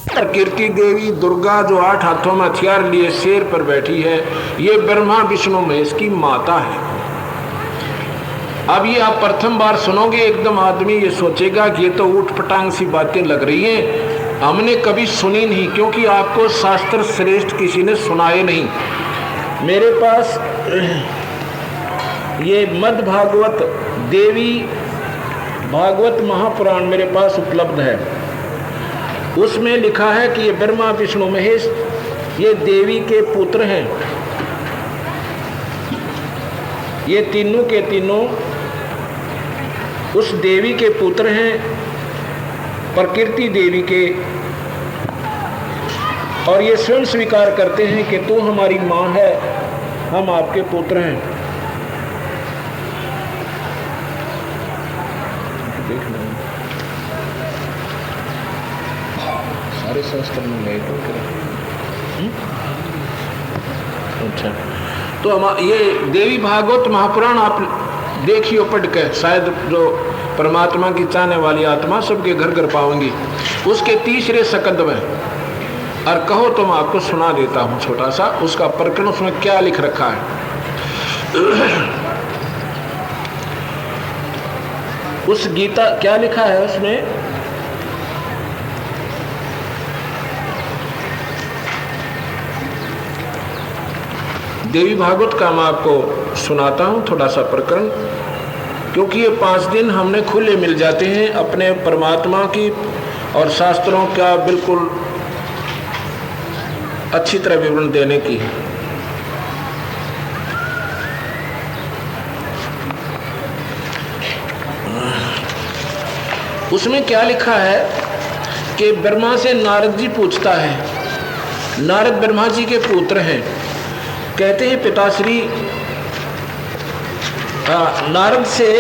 प्रकृति देवी दुर्गा जो 8 हाथों में हथियार लिए शेर पर बैठी है, ये ब्रह्मा विष्णु महेश की माता है। अब ये आप प्रथम बार सुनोगे, एकदम आदमी ये सोचेगा कि ये तो ऊट पटांग सी बातें लग रही हैं, हमने कभी सुनी नहीं, क्योंकि आपको शास्त्र श्रेष्ठ किसी ने सुनाए नहीं। मेरे पास ये मद् भागवत देवी भागवत महापुराण मेरे पास उपलब्ध है। उसमें लिखा है कि ये ब्रह्मा विष्णु महेश ये देवी के पुत्र हैं। ये तीनों के तीनों उस देवी के पुत्र हैं, प्रकृति देवी के, और ये स्वयं स्वीकार करते हैं कि तू हमारी माँ है, हम आपके पुत्र हैं। देखना सारे शास्त्र में गए तो अच्छा, तो हम ये देवी भागवत महापुराण आप देखियो पढ़ के, शायद जो परमात्मा की चाहने वाली आत्मा सबके घर घर पाऊंगी। उसके 3रे सकंद में, और कहो तो मैं आपको सुना देता हूँ छोटा सा उसका प्रकरण, उसमें क्या लिख रखा है। उस गीता क्या लिखा है उसमें, देवी भागवत का मैं आपको सुनाता हूँ थोड़ा सा प्रकरण, क्योंकि ये 5 दिन हमने खुले मिल जाते हैं अपने परमात्मा की और शास्त्रों का बिल्कुल अच्छी तरह विवरण देने की। उसमें क्या लिखा है कि ब्रह्मा से नारद जी पूछता है, नारद ब्रह्मा जी के पुत्र हैं, कहते हैं पिताश्री नारद से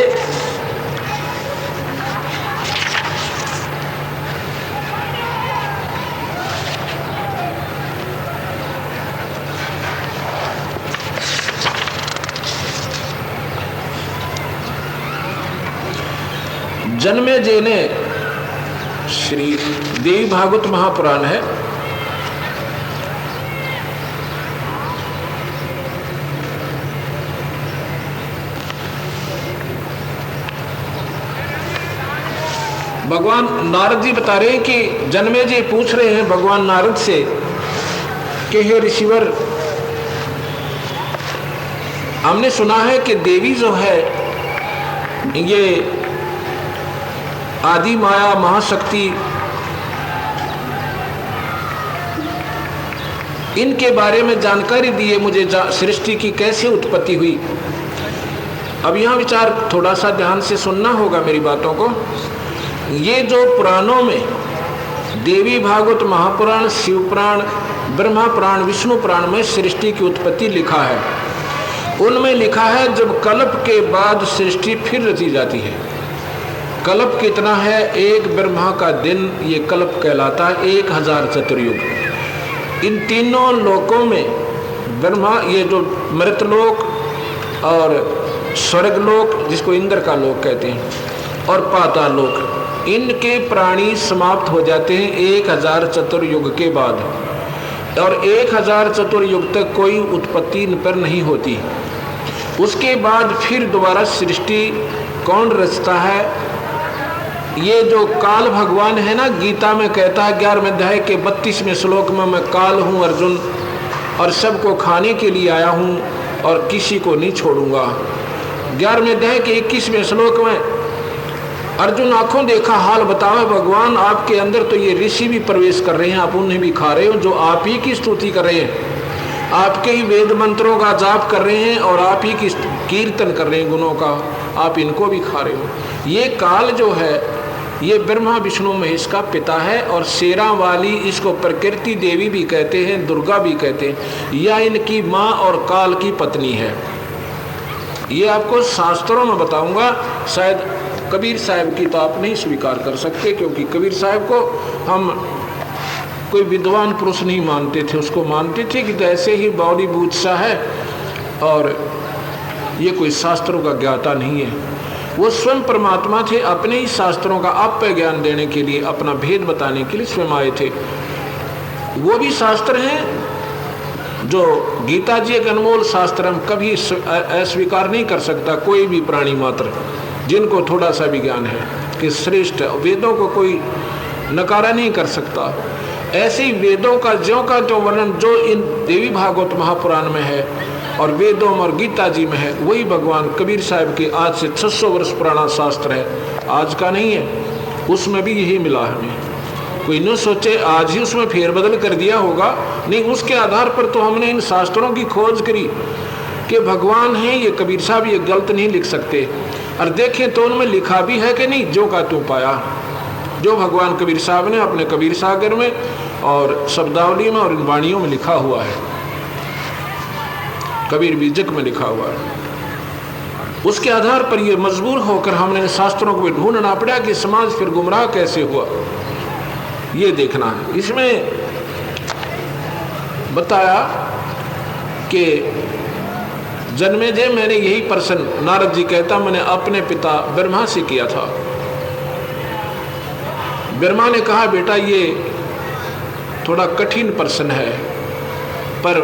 जन्मेजय ने, श्री देवी भागवत महापुराण है, भगवान नारद जी बता रहे हैं कि जन्मेजय पूछ रहे हैं भगवान नारद से कि हे ऋषिवर, हमने सुना है कि देवी जो है ये आदि माया महाशक्ति, इनके बारे में जानकारी दिए मुझे, सृष्टि की कैसे उत्पत्ति हुई। अब यहाँ विचार थोड़ा सा ध्यान से सुनना होगा मेरी बातों को। ये जो पुराणों में देवी भागवत महापुराण, शिवपुराण, ब्रह्मा पुराण, विष्णु पुराण में सृष्टि की उत्पत्ति लिखा है, उनमें लिखा है जब कल्प के बाद सृष्टि फिर रची जाती है। कल्प कितना है, एक ब्रह्मा का दिन, ये कल्प कहलाता है, 1000 चतुर्युग। इन तीनों लोकों में ब्रह्मा, ये जो मृतलोक और स्वर्गलोक जिसको इंद्र का लोक कहते हैं, और पाताल लोक, इनके प्राणी समाप्त हो जाते हैं 1000 चतुर्युग के बाद, और 1000 चतुर्युग तक कोई उत्पत्ति इन पर नहीं होती। उसके बाद फिर दोबारा सृष्टि कौन रचता है, ये जो काल भगवान है ना, गीता में कहता है 11वें अध्याय के 32वें श्लोक में, मैं काल हूँ अर्जुन, और सबको खाने के लिए आया हूँ और किसी को नहीं छोड़ूंगा। 11वें अध्याय के 21वें श्लोक में अर्जुन आंखों देखा हाल बतावे भगवान, आपके अंदर तो ये ऋषि भी प्रवेश कर रहे हैं, आप उन्हें भी खा रहे हो, जो आप ही की स्तुति कर रहे हैं, आपके ही वेद मंत्रों का जाप कर रहे हैं और आप ही की कीर्तन कर रहे हैं गुणों का, आप इनको भी खा रहे हो। ये काल जो है ये ब्रह्मा विष्णु महेश का पिता है, और शेरा वाली इसको प्रकृति देवी भी कहते हैं, दुर्गा भी कहते हैं, यह इनकी माँ और काल की पत्नी है। ये आपको शास्त्रों में बताऊंगा। शायद कबीर साहब की तो आप नहीं स्वीकार कर सकते, क्योंकि कबीर साहब को हम कोई विद्वान पुरुष नहीं मानते थे, उसको मानते थे कि ऐसे ही बॉलीवुड सा है और ये कोई शास्त्रों का ज्ञाता नहीं है। वो स्वयं परमात्मा थे, अपने ही शास्त्रों का आप पे ज्ञान देने के लिए, अपना भेद बताने के लिए स्वयं आए थे। वो भी शास्त्र हैं जो गीता जी एक अनमोल शास्त्र हम कभी अस्वीकार नहीं कर सकता कोई भी प्राणी मात्र जिनको थोड़ा सा भी ज्ञान है कि श्रेष्ठ वेदों को कोई नकारा नहीं कर सकता। ऐसे ही वेदों का ज्यों का त्यों वर्णन जो इन देवी भागवत महापुराण में है और वेदों में और गीता जी में है वही भगवान कबीर साहब के आज से 600 वर्ष पुराना शास्त्र है, आज का नहीं है। उसमें भी यही मिला हमें, कोई न सोचे आज ही उसमें फेरबदल कर दिया होगा, नहीं, उसके आधार पर तो हमने इन शास्त्रों की खोज करी कि भगवान हैं, ये कबीर साहब ये गलत नहीं लिख सकते। और देखें तो उनमें लिखा भी है कि नहीं, जो का तू पाया, जो भगवान कबीर साहब ने अपने कबीर सागर में और शब्दावली में और इन वाणियों में लिखा हुआ है, कबीर बीजक में लिखा हुआ है, उसके आधार पर ये मजबूर होकर हमने शास्त्रों को भी ढूंढना पड़ा कि समाज फिर गुमराह कैसे हुआ, ये देखना है। इसमें बताया कि जन्मेजय मैंने यही प्रश्न, नारद जी कहता, मैंने अपने पिता ब्रह्मा से किया था। ब्रह्मा ने कहा बेटा ये थोड़ा कठिन प्रश्न है, पर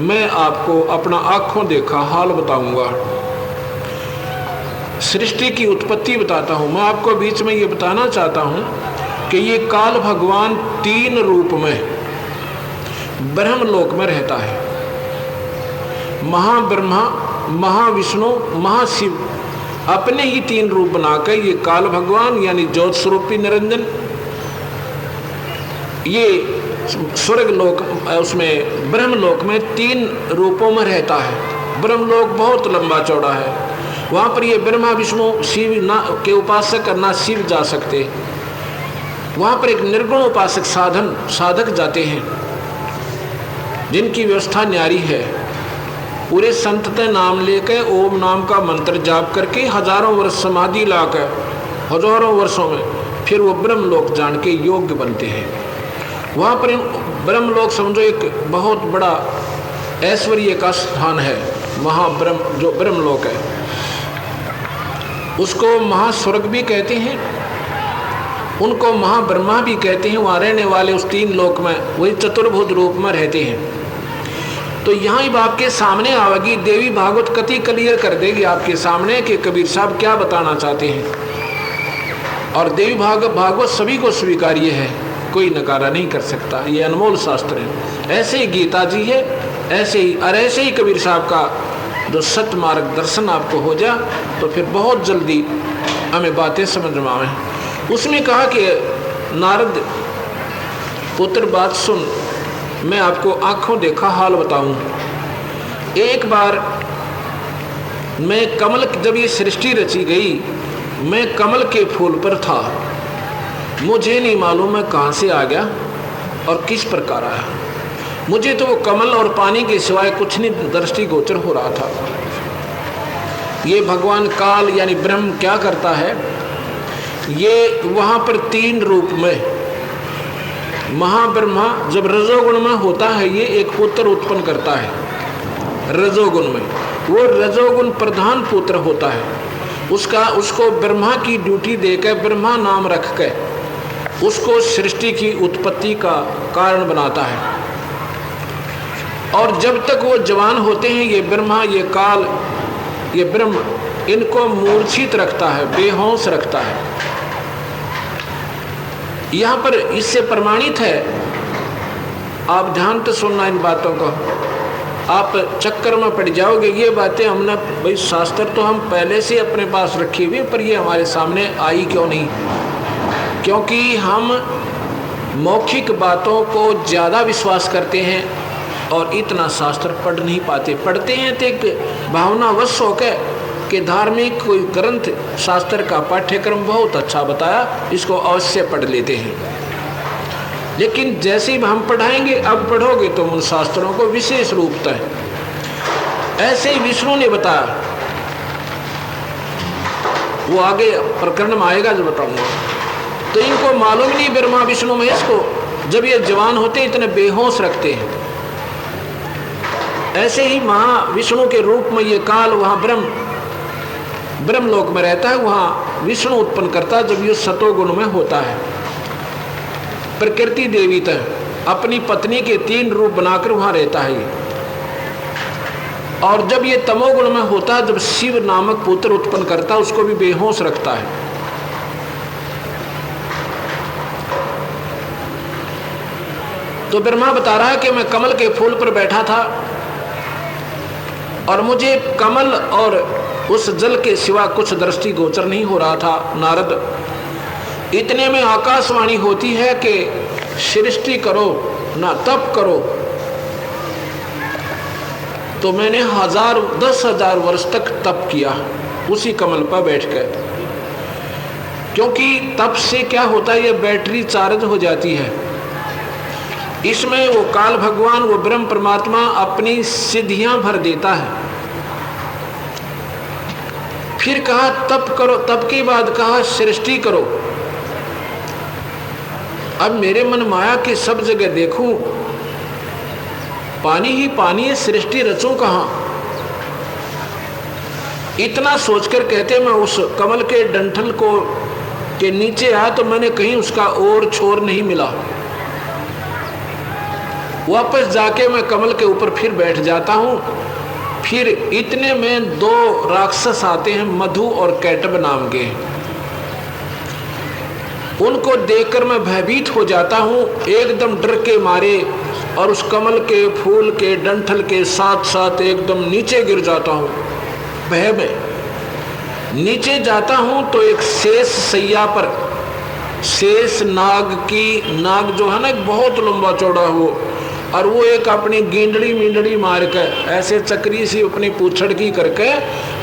मैं आपको अपना आंखों देखा हाल बताऊंगा, सृष्टि की उत्पत्ति बताता हूं। मैं आपको बीच में ये बताना चाहता हूं कि ये काल भगवान 3 रूप में ब्रह्मलोक में रहता है, महाब्रह्मा, महाविष्णु, महाशिव, अपने ही 3 रूप बनाकर ये काल भगवान यानी ज्योत स्वरूपी निरंजन ये स्वर्ग लोक उसमें ब्रह्मलोक में 3 रूपों में रहता है। ब्रह्मलोक बहुत लंबा चौड़ा है, वहाँ पर ये ब्रह्मा विष्णु शिव ना के उपासक ना शिव जा सकते, वहाँ पर एक निर्गुण उपासक साधक जाते हैं जिनकी व्यवस्था न्यारी है। पूरे संत का नाम लेकर ओम नाम का मंत्र जाप करके हजारों वर्ष समाधि लाकर हजारों वर्षों में फिर वो ब्रह्मलोक जान के योग्य बनते हैं। वहाँ पर ब्रह्मलोक समझो एक बहुत बड़ा ऐश्वर्य का स्थान है, महाब्रह्म जो ब्रह्मलोक है उसको महास्वर्ग भी कहते हैं, उनको महाब्रह्मा भी कहते हैं। वहाँ रहने वाले उस 3 लोक में वही चतुर्भुज रूप में रहते हैं। तो यहाँ ही आपके सामने आवेगी देवी भागवत कथी क्लियर कर देगी आपके सामने कि कबीर साहब क्या बताना चाहते हैं। और देवी भागवत सभी को स्वीकार्य है, कोई नकारा नहीं कर सकता, ये अनमोल शास्त्र है। ऐसे ही गीता जी है, ऐसे ही कबीर साहब का जो सत्य मार्ग दर्शन आपको हो जा तो फिर बहुत जल्दी हमें बातें समझ में आए। उसमें कहा कि नारद पुत्र बात सुन, मैं आपको आंखों देखा हाल बताऊं। एक बार मैं कमल, जब ये सृष्टि रची गई, मैं कमल के फूल पर था, मुझे नहीं मालूम मैं कहाँ से आ गया और किस प्रकार आया। मुझे तो वो कमल और पानी के सिवाय कुछ नहीं दृष्टि गोचर हो रहा था। ये भगवान काल यानी ब्रह्म क्या करता है, ये वहाँ पर 3 रूप में महाब्रह्मा जब रजोगुण में होता है ये एक पुत्र उत्पन्न करता है, रजोगुण में वो रजोगुण प्रधान पुत्र होता है। उसको ब्रह्मा की ड्यूटी देकर ब्रह्मा नाम रख कर उसको सृष्टि की उत्पत्ति का कारण बनाता है। और जब तक वो जवान होते हैं ये ब्रह्मा, ये काल, ये ब्रह्म इनको मूर्छित रखता है, बेहोश रखता है। यहाँ पर इससे प्रमाणित है, आप ध्यान से सुनना इन बातों को, आप चक्कर में पड़ जाओगे। ये बातें हमने भाई शास्त्र तो हम पहले से अपने पास रखी हुई, पर ये हमारे सामने आई क्यों नहीं, क्योंकि हम मौखिक बातों को ज़्यादा विश्वास करते हैं और इतना शास्त्र पढ़ नहीं पाते। पढ़ते हैं तो एक भावनावश होकर कि धार्मिक कोई ग्रंथ शास्त्र का पाठ्यक्रम बहुत अच्छा बताया, इसको अवश्य पढ़ लेते हैं। लेकिन जैसे ही हम पढ़ाएंगे, अब पढ़ोगे तो उन शास्त्रों को विशेष रूपता है। ऐसे ही विष्णु ने बताया, वो आगे प्रकरण में आएगा जो बताऊंगा। तो इनको मालूम नहीं ब्रह्मा विष्णु महेश को, जब ये जवान होते इतने बेहोश रखते हैं। ऐसे ही महाविष्णु के रूप में ये काल वहाँ ब्रह्मलोक में रहता है, वहाँ विष्णु उत्पन्न करता है जब ये सतोगुण में होता है। प्रकृति देवी तक अपनी पत्नी के 3 रूप बनाकर वहां रहता है ये। और जब ये तमोगुण में होता है, जब शिव नामक पुत्र उत्पन्न करता है, उसको भी बेहोश रखता है। तो ब्रह्मा बता रहा है कि मैं कमल के फूल पर बैठा था और मुझे कमल और उस जल के सिवा कुछ दृष्टि गोचर नहीं हो रहा था। नारद, इतने में आकाशवाणी होती है कि सृष्टि करो ना तप करो। तो मैंने 10,000 वर्ष तक तप किया उसी कमल पर बैठकर, क्योंकि तप से क्या होता है, ये बैटरी चार्ज हो जाती है। इसमें वो काल भगवान, वो ब्रह्म परमात्मा अपनी सिद्धियां भर देता है। फिर कहा तप करो, तप के बाद कहा सृष्टि करो। अब मेरे मन माया के सब जगह देखूं, पानी ही पानी है, सृष्टि रचूं कहां। इतना सोचकर कहते मैं उस कमल के डंठल को के नीचे आया तो मैंने कहीं उसका और छोर नहीं मिला। वापस जाके मैं कमल के ऊपर फिर बैठ जाता हूं। फिर इतने में 2 राक्षस आते हैं, मधु और कैटब नाम के। उनको देखकर मैं भयभीत हो जाता हूं, एकदम डर के मारे, और उस कमल के फूल के डंठल के साथ साथ एकदम नीचे गिर जाता हूं। भय में नीचे जाता हूं तो एक शेष सैया पर, शेष नाग जो है ना, बहुत लंबा चौड़ा हो, और वो एक अपनी मींडड़ी मार कर ऐसे चक्री सी अपनी पूछड़ की करके,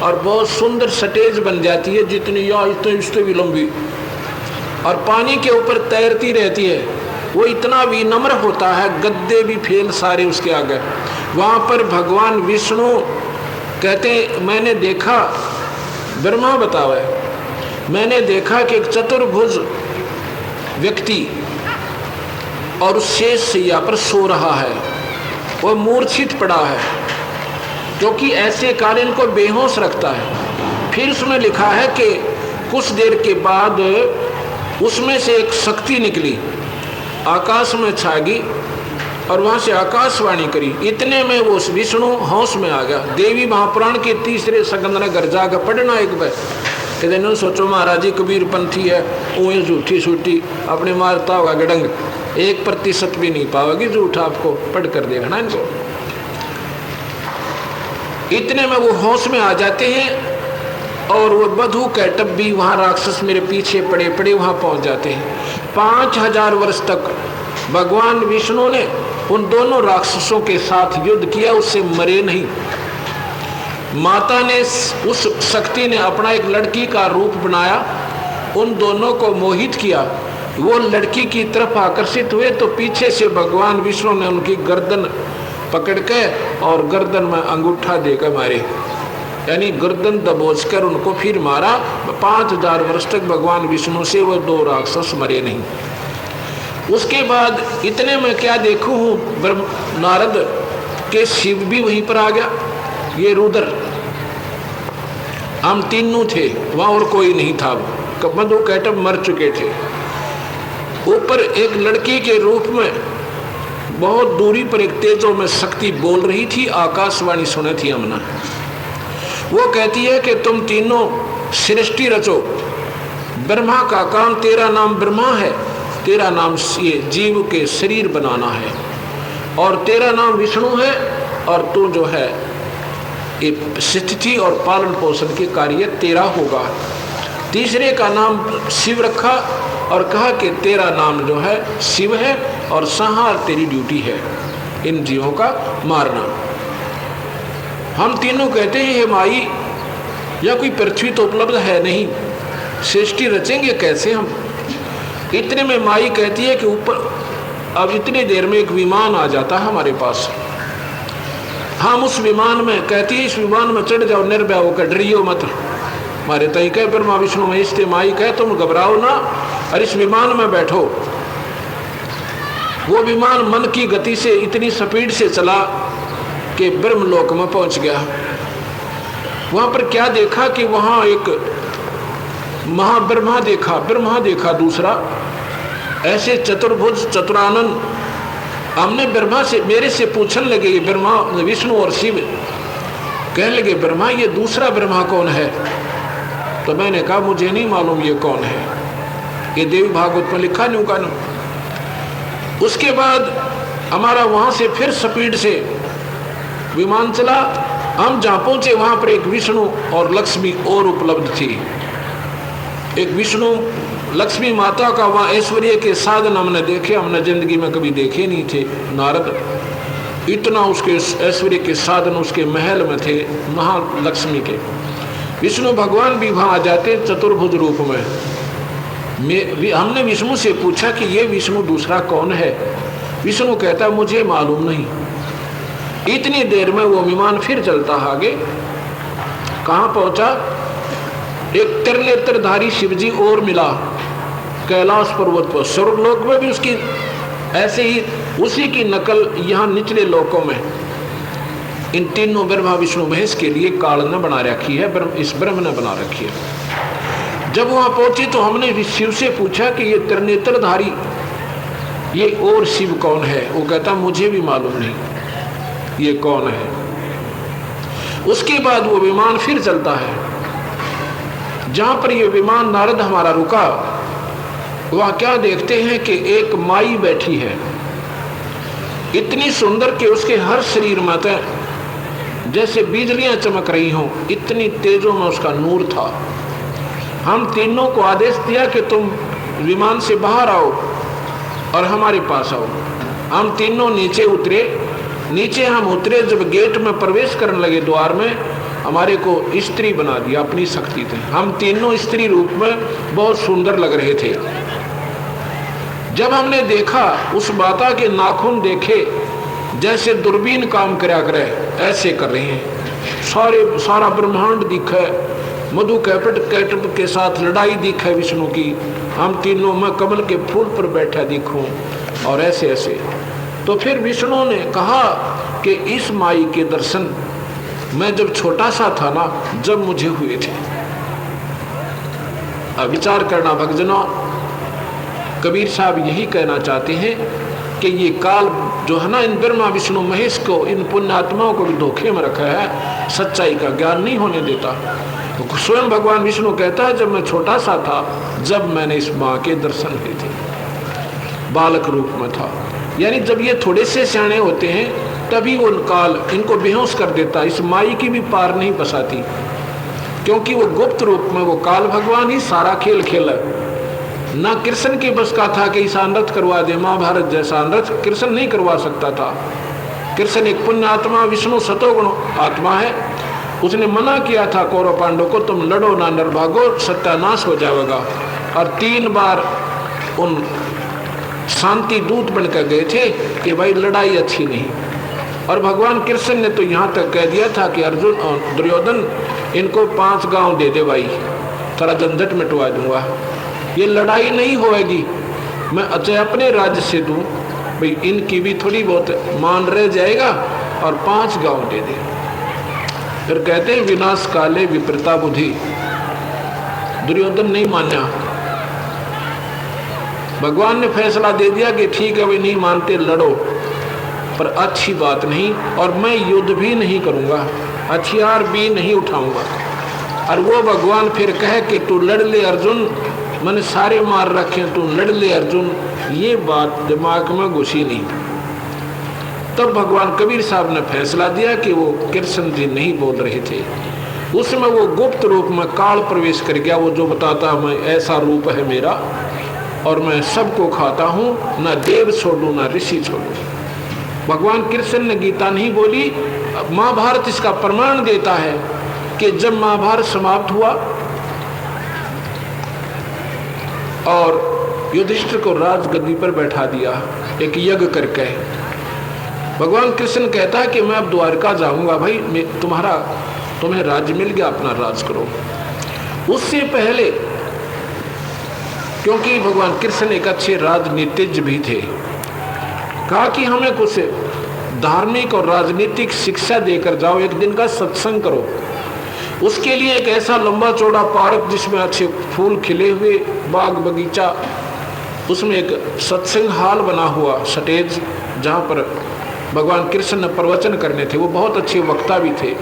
और बहुत सुंदर स्टेज बन जाती है, जितनी या इससे भी लंबी, और पानी के ऊपर तैरती रहती है। वो इतना विनम्र होता है, गद्दे भी फेल सारे उसके आगे। वहाँ पर भगवान विष्णु कहते, मैंने देखा, ब्रह्मा बतावे, मैंने देखा कि एक चतुर्भुज व्यक्ति और उस शेष सैया पर सो रहा है, वह मूर्छित पड़ा है, क्योंकि ऐसे कार्य इनको बेहोश रखता है। फिर उसमें लिखा है कि कुछ देर के बाद उसमें से एक शक्ति निकली, आकाश में छा गई और वहां से आकाशवाणी करी। इतने में वो विष्णु होश में आ गया। देवी महापुराण के 3 सकंद ने घर जाकर पढ़ना एक बार, कहते न सोचो महाराज जी कबीर पंथी है, ऊँह झूठी सूठी अपने मारता होगा गडंग, 1% भी नहीं पाओगे झूठ, आपको पढ़ कर देखना इनको। इतने में वो होश में आ जाते हैं, और वो मधु कैटब भी वहाँ, राक्षस मेरे पीछे पड़े पड़े वहाँ पहुँच जाते हैं। 5000 वर्ष तक भगवान विष्णु ने उन दोनों राक्षसों के साथ युद्ध किया, उससे मरे नहीं। माता ने, उस शक्ति ने अपना एक लड़की का रूप बनाया, उन दोनों को मोहित किया। वो लड़की की तरफ आकर्षित हुए तो पीछे से भगवान विष्णु ने उनकी गर्दन पकड़ के और गर्दन में अंगूठा देकर मारे, यानी गर्दन दबोच कर उनको फिर मारा। 5000 वर्ष तक भगवान विष्णु से वो 2 राक्षस मरे नहीं। उसके बाद इतने में क्या देखूं नारद के शिव भी वहीं पर आ गया, ये रुद्र, हम तीनों थे वहाँ और कोई नहीं था। मधु कैटब मर चुके थे। ऊपर एक लड़की के रूप में बहुत दूरी पर एक तेजो में शक्ति बोल रही थी, आकाशवाणी सुनी थी हमने। वो कहती है कि तुम तीनों सृष्टि रचो, ब्रह्मा का काम, तेरा नाम ब्रह्मा है, तेरा नाम ये जीव के शरीर बनाना है, और तेरा नाम विष्णु है, और तू जो है ये स्थिति और पालन पोषण के कार्य तेरा होगा। तीसरे का नाम शिव रखा और कहा कि तेरा नाम जो है शिव है, और संहार तेरी ड्यूटी है, इन जीवों का मारना। हम तीनों कहते हैं हे माई, या कोई पृथ्वी तो उपलब्ध है नहीं, सृष्टि रचेंगे कैसे हम। इतने में माई कहती है कि ऊपर अब इतनी देर में एक विमान आ जाता है हमारे पास, हम उस विमान में, कहती है इस विमान में चढ़ जाओ, निर्भय होकर, डरियो मत। हमारे तय कह ब्रह्मा विष्णु महेश थे, माई कहे तुम घबराओ ना और इस विमान में बैठो। वो विमान मन की गति से इतनी स्पीड से चला कि ब्रह्मलोक में पहुंच गया। वहां पर क्या देखा कि वहां एक ब्रह्मा देखा दूसरा, ऐसे चतुर्भुज चतुरानन हमने ब्रह्मा से, मेरे से पूछने लगे, ये ब्रह्मा, विष्णु और शिव, कहने लगे ब्रह्मा ये दूसरा ब्रह्मा कौन है? तो मैंने कहा मुझे नहीं मालूम ये कौन है, ये देवी भागवत में लिखा नहीं होगा ना। उसके बाद हमारा वहां से फिर स्पीड से विमान चला। हम जहां पहुंचे वहां पर एक विष्णु और लक्ष्मी और उपलब्ध थी। एक विष्णु लक्ष्मी माता का वहां ऐश्वर्य के साधन हमने देखे, हमने जिंदगी में कभी देखे नहीं थे। नारद इतना उसके ऐश्वर्य के साधन उसके महल में थे, महालक्ष्मी के। विष्णु भगवान भी वहां आ जाते चतुर्भुज रूप में। हमने विष्णु से पूछा कि ये विष्णु दूसरा कौन है? विष्णु कहता मुझे मालूम नहीं। इतनी देर में वो विमान फिर चलता आगे। कहां पहुंचा? एक त्रिनेत्रधारी शिवजी और मिला कैलाश पर्वत पर। स्वर्गलोक में भी उसकी ऐसे ही उसी की नकल यहाँ निचले लोकों में इन तीनों ब्रह्मा विष्णु महेश के लिए काल ने बना रखी है, इस ब्रह्म ने बना रखी है। जब वहां पहुंचे तो हमने शिव से पूछा कि ये त्रिनेत्रधारी ये और शिव कौन है? वो कहता मुझे भी मालूम नहीं ये कौन है। उसके बाद वो विमान फिर चलता है। जहां पर ये विमान नारद हमारा रुका, वहां क्या देखते हैं कि एक माई बैठी है, इतनी सुंदर कि उसके हर शरीर में जैसे बिजलियां चमक रही हों, इतनी तेजों में उसका नूर था। हम तीनों को आदेश दिया कि तुम विमान से बाहर आओ और हमारे पास आओ। हम तीनों नीचे उतरे। नीचे हम उतरे, जब गेट में प्रवेश करने लगे द्वार में, हमारे को स्त्री बना दिया अपनी शक्ति से। हम तीनों स्त्री रूप में बहुत सुंदर लग रहे थे। जब हमने देखा उस माता के नाखून देखे जैसे दूरबीन काम करा करे ऐसे कर रहे हैं। सारा ब्रह्मांड दिखे, मधु कैटब के साथ लड़ाई दिखे विष्णु की। हम तीनों, मैं कमल के फूल पर बैठा दिखूं और ऐसे ऐसे। तो फिर विष्णु ने कहा कि इस माई के दर्शन मैं जब छोटा सा था ना, जब मुझे हुए थे। अब विचार करना भक्तजनों, कबीर साहब यही कहना चाहते हैं कि ये काल जो है ना, इन ब्रह्मा विष्णु महेश को, इन पुण्यात्माओं को भी धोखे में रखा है, सच्चाई का ज्ञान नहीं होने देता। तो स्वयं भगवान विष्णु कहता है जब मैं छोटा सा था, जब मैंने इस माँ के दर्शन किए थे, बालक रूप में था। यानी जब ये थोड़े से सियाने होते हैं तभी वो काल इनको बेहोश कर देता। इस माई की भी पार नहीं बसाती, क्योंकि वो गुप्त रूप में वो काल भगवान ही सारा खेल खेला। ना कृष्ण के बस का था कि ऐसा नृत्य करवा दे, महाभारत जैसा नृत्य कृष्ण नहीं करवा सकता था। कृष्ण एक पुण्य आत्मा, विष्णु सतोगुण आत्मा है। उसने मना किया था कौरव पांडव को, तुम लड़ो ना नरभागो, सत्यानाश हो जाएगा। और 3 बार उन शांति दूत बनकर गए थे कि भाई लड़ाई अच्छी नहीं। और भगवान कृष्ण ने तो यहाँ तक कह दिया था कि अर्जुन और दुर्योधन इनको 5 गांव दे दे भाई, सारा झंझट मिटवा दूंगा, ये लड़ाई नहीं होएगी, मैं अचय अपने राज्य से दूं भाई, इनकी भी थोड़ी बहुत मान रह जाएगा और 5 गांव दे दे। फिर कहते हैं विनाश काले विपरीता बुद्धि। दुर्योधन नहीं माना, भगवान ने फैसला दे दिया कि ठीक है, वे नहीं मानते लड़ो, पर अच्छी बात नहीं, और मैं युद्ध भी नहीं करूंगा, हथियार भी नहीं उठाऊंगा। और वो भगवान फिर कहे कि तू लड़ ले अर्जुन, मैंने सारे मार रखे, तू लड़ ले अर्जुन, ये बात दिमाग में घुसी नहीं। तब भगवान कबीर साहब ने फैसला दिया कि वो कृष्ण जी नहीं बोल रहे थे, उसमें वो गुप्त रूप में काल प्रवेश कर गया। वो जो बताता मैं ऐसा रूप है मेरा और मैं सबको खाता हूँ, ना देव छोड़ू ना ऋषि छोड़ू। भगवान कृष्ण ने गीता नहीं बोली, महाभारत इसका प्रमाण देता है कि जब महाभारत समाप्त हुआ और युधिष्ठिर को राजगद्दी पर बैठा दिया एक यज्ञ करके, भगवान कृष्ण कहता है कि मैं अब द्वारका जाऊंगा भाई, तुम्हें राज्य मिल गया, अपना राज करो। उससे पहले, क्योंकि भगवान कृष्ण एक अच्छे राजनीतिज्ञ भी थे, कहा कि हमें कुछ धार्मिक और राजनीतिक शिक्षा देकर जाओ, एक दिन का सत्संग करो। उसके लिए एक ऐसा लंबा चौड़ा पार्क जिसमें अच्छे फूल खिले हुए, बाग बगीचा, उसमें एक सत्संग हाल बना हुआ, स्टेज जहाँ पर भगवान कृष्ण ने प्रवचन करने थे। वो बहुत अच्छे वक्ता भी थे।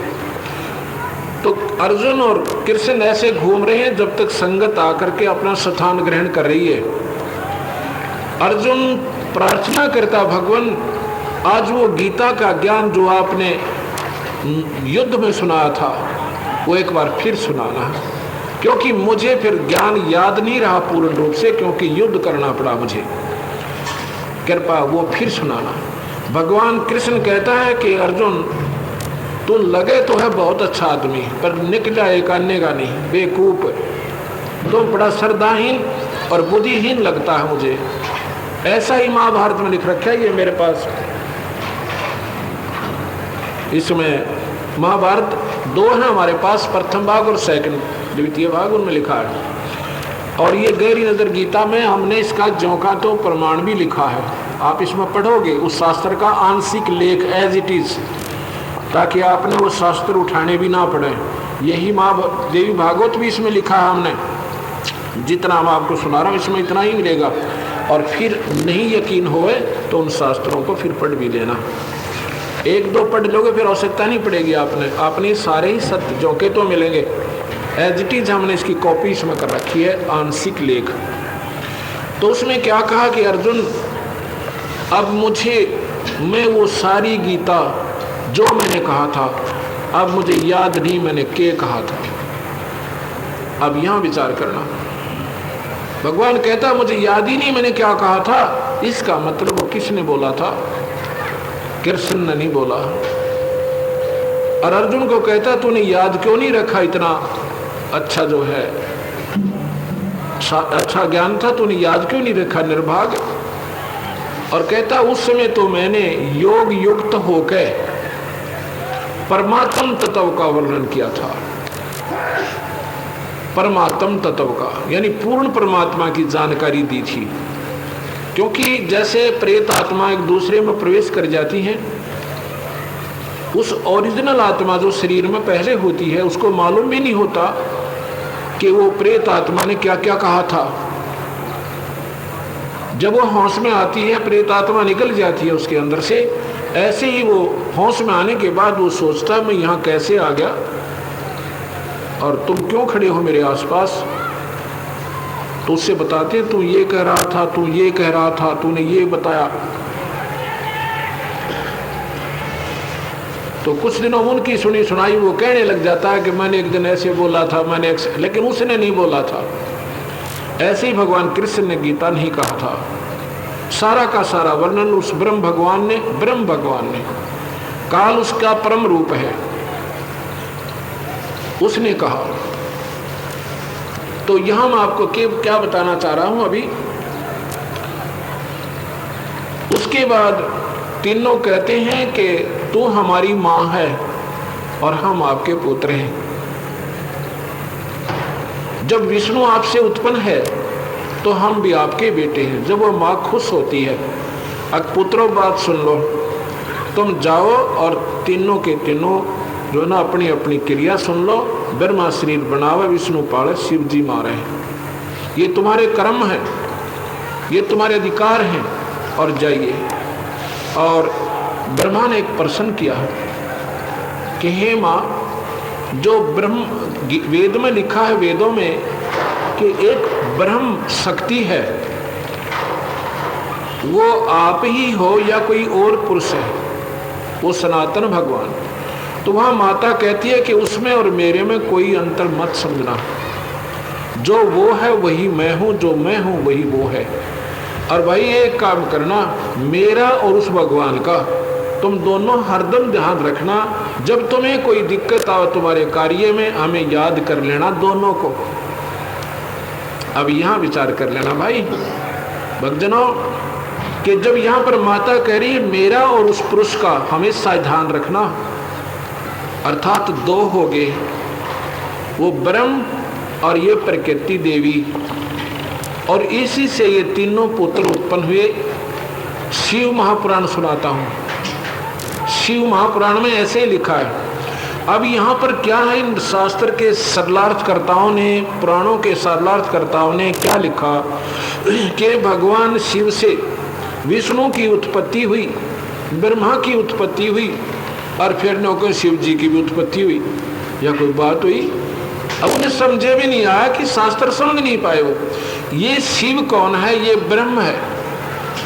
तो अर्जुन और कृष्ण ऐसे घूम रहे हैं जब तक संगत आकर के अपना स्थान ग्रहण कर रही है। अर्जुन प्रार्थना करता, भगवान आज वो गीता का ज्ञान जो आपने युद्ध में सुनाया था वो एक बार फिर सुनाना, क्योंकि मुझे फिर ज्ञान याद नहीं रहा पूर्ण रूप से, क्योंकि युद्ध करना पड़ा मुझे। कृपा वो फिर सुनाना। भगवान कृष्ण कहता है कि अर्जुन तू लगे तो है बहुत अच्छा आदमी, पर निकला एक अन्य का नहीं, बेवकूफ, तुम बड़ा श्रद्धाहीन और बुद्धिहीन लगता है मुझे। ऐसा ही महाभारत में लिख रखा है, ये मेरे पास। इसमें महाभारत 2 है हमारे पास, प्रथम भाग और सेकंड द्वितीय भाग, उनमें लिखा है। और ये गहरी नजर गीता में हमने इसका ज्यों का तो प्रमाण भी लिखा है। आप इसमें पढ़ोगे उस शास्त्र का आंशिक लेख एज इट इज, ताकि आपने वो शास्त्र उठाने भी ना पड़े। यही देवी भागवत भी इसमें लिखा है हमने। जितना मैं आपको सुना रहा हूँ इसमें इतना ही मिलेगा। और फिर नहीं यकीन होए तो उन शास्त्रों को फिर पढ़ भी लेना। 1-2 पढ़ लोगे फिर आवश्यकता नहीं पड़ेगी आपने सारे ही सत्य जो के तो मिलेंगे। एज इट इज हमने इसकी कॉपी इसमें कर रखी है, आंशिक लेख। तो उसमें क्या कहा कि अर्जुन अब मैं वो सारी गीता जो मैंने कहा था अब मुझे याद नहीं मैंने क्या कहा था। अब यहां विचार करना। भगवान कहता मुझे याद ही नहीं मैंने क्या कहा था, इसका मतलब वो किसने बोला था? कृष्ण ने नहीं बोला। और अर्जुन को कहता तूने याद क्यों नहीं रखा, इतना अच्छा जो है अच्छा ज्ञान था, तूने याद क्यों नहीं रखा निर्भाग। और कहता उस समय तो मैंने योग युक्त होकर परमात्म तत्व का वर्णन किया था। परमात्म तत्व का यानी पूर्ण परमात्मा की जानकारी दी थी। क्योंकि जैसे प्रेत आत्मा एक दूसरे में प्रवेश कर जाती है, उस ओरिजिनल आत्मा जो शरीर में पहले होती है उसको मालूम भी नहीं होता कि वो प्रेत आत्मा ने क्या क्या कहा था। जब वो होश में आती है प्रेत आत्मा निकल जाती है उसके अंदर से। ऐसे ही वो होश में आने के बाद वो सोचता मैं यहाँ कैसे आ गया और तुम क्यों खड़े हो मेरे आसपास। तो उससे बताते तू ये कह रहा था, तू ये कह रहा था, तूने ये बताया। तो कुछ दिनों उनकी सुनी सुनाई वो कहने लग जाता है कि मैंने एक दिन ऐसे बोला था, लेकिन उसने नहीं बोला था। ऐसे ही भगवान कृष्ण ने गीता नहीं कहा था। सारा का सारा वर्णन उस ब्रह्म भगवान ने, काल उसका परम रूप है, उसने कहा। तो यहां मैं आपको क्या बताना चाह रहा हूं अभी। उसके बाद तीनों कहते हैं कि तू हमारी मां है और हम आपके पुत्र हैं। जब विष्णु आपसे उत्पन्न है तो हम भी आपके बेटे हैं। जब वो माँ खुश होती है, अब पुत्रों बात सुन लो, तुम जाओ और तीनों के तीनों जो ना अपनी अपनी क्रिया सुन लो। ब्रह्मा शरीर बनावे, विष्णु पाले, शिव जी मारे। ये तुम्हारे कर्म है, ये तुम्हारे अधिकार हैं, और जाइए। और ब्रह्मा ने एक प्रश्न किया कि हे माँ, जो ब्रह्म वेद में लिखा है, वेदों में कि एक ब्रह्म शक्ति है, वो आप ही हो या कोई और पुरुष है? वो सनातन भगवान। तो वहां माता कहती है कि उसमें और मेरे में कोई अंतर मत समझना। जो वो है वही मैं हूं, जो मैं हूं वही वो है। और भाई एक काम करना, मेरा और उस भगवान का तुम दोनों हरदम ध्यान रखना। जब तुम्हें कोई दिक्कत आवे तुम्हारे कार्य में, हमें याद कर लेना दोनों को। अब यहां विचार कर लेना भाई भक्तजनों कि जब यहां पर माता कह रही है मेरा और उस पुरुष का हमेशा ध्यान रखना, अर्थात दो हो गए, वो ब्रह्म और ये प्रकृति देवी, और इसी से ये तीनों पुत्र उत्पन्न हुए। शिव महापुराण सुनाता हूं। शिव महापुराण में ऐसे ही लिखा है। अब यहाँ पर क्या है, इन शास्त्र के सरलार्थकर्ताओं ने, पुराणों के सरलार्थकर्ताओं ने क्या लिखा कि भगवान शिव से विष्णु की उत्पत्ति हुई, ब्रह्मा की उत्पत्ति हुई और फिर नौकर शिव जी की भी उत्पत्ति हुई। यह कोई बात हुई? अब उन्हें समझे भी नहीं आया कि शास्त्र समझ नहीं पाए वो। ये शिव कौन है? ये ब्रह्म है,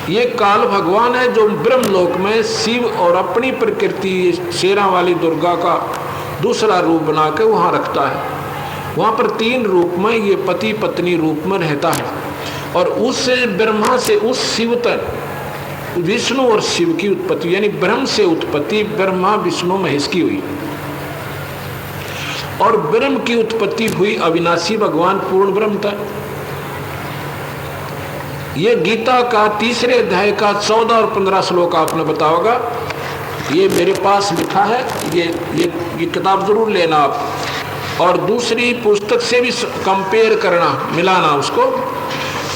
ये काल भगवान है जो ब्रह्मलोक में शिव और अपनी प्रकृति शेरा वाली दुर्गा का दूसरा रूप बना के वहाँ रखता है। वहाँ पर 3 रूप में ये पति पत्नी रूप में रहता है। और उस ब्रह्मा से उस शिव तक विष्णु और शिव की उत्पत्ति, यानी ब्रह्म से उत्पत्ति ब्रह्मा विष्णु महेश की हुई। और ब्रह्म की उत्पत्ति हुई अविनाशी भगवान पूर्ण ब्रह्म था। ये गीता का 3रे अध्याय का 14 और 15 श्लोक आपने बताया होगा। ये मेरे पास लिखा है, ये किताब जरूर लेना आप, और दूसरी पुस्तक से भी कंपेयर करना, मिलाना उसको।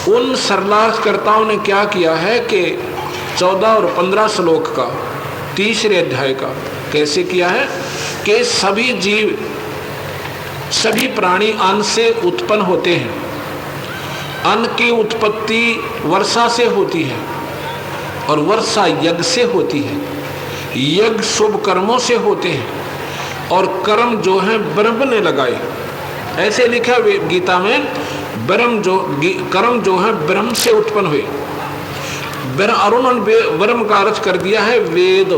उन सरलाकर्ताओं ने क्या किया है कि 14 और 15 श्लोक का 3रे अध्याय का कैसे किया है कि सभी जीव, सभी प्राणी अन्न से उत्पन्न होते हैं। अन्न की उत्पत्ति वर्षा से होती है और वर्षा यज्ञ से होती है। यज्ञ शुभ कर्मों से होते हैं और कर्म जो है ब्रह्म ने लगाए। ऐसे लिखा गीता में, कर्म जो है ब्रह्म से उत्पन्न हुए। अरुण ब्रह्म का अर्थ कर दिया है वेद।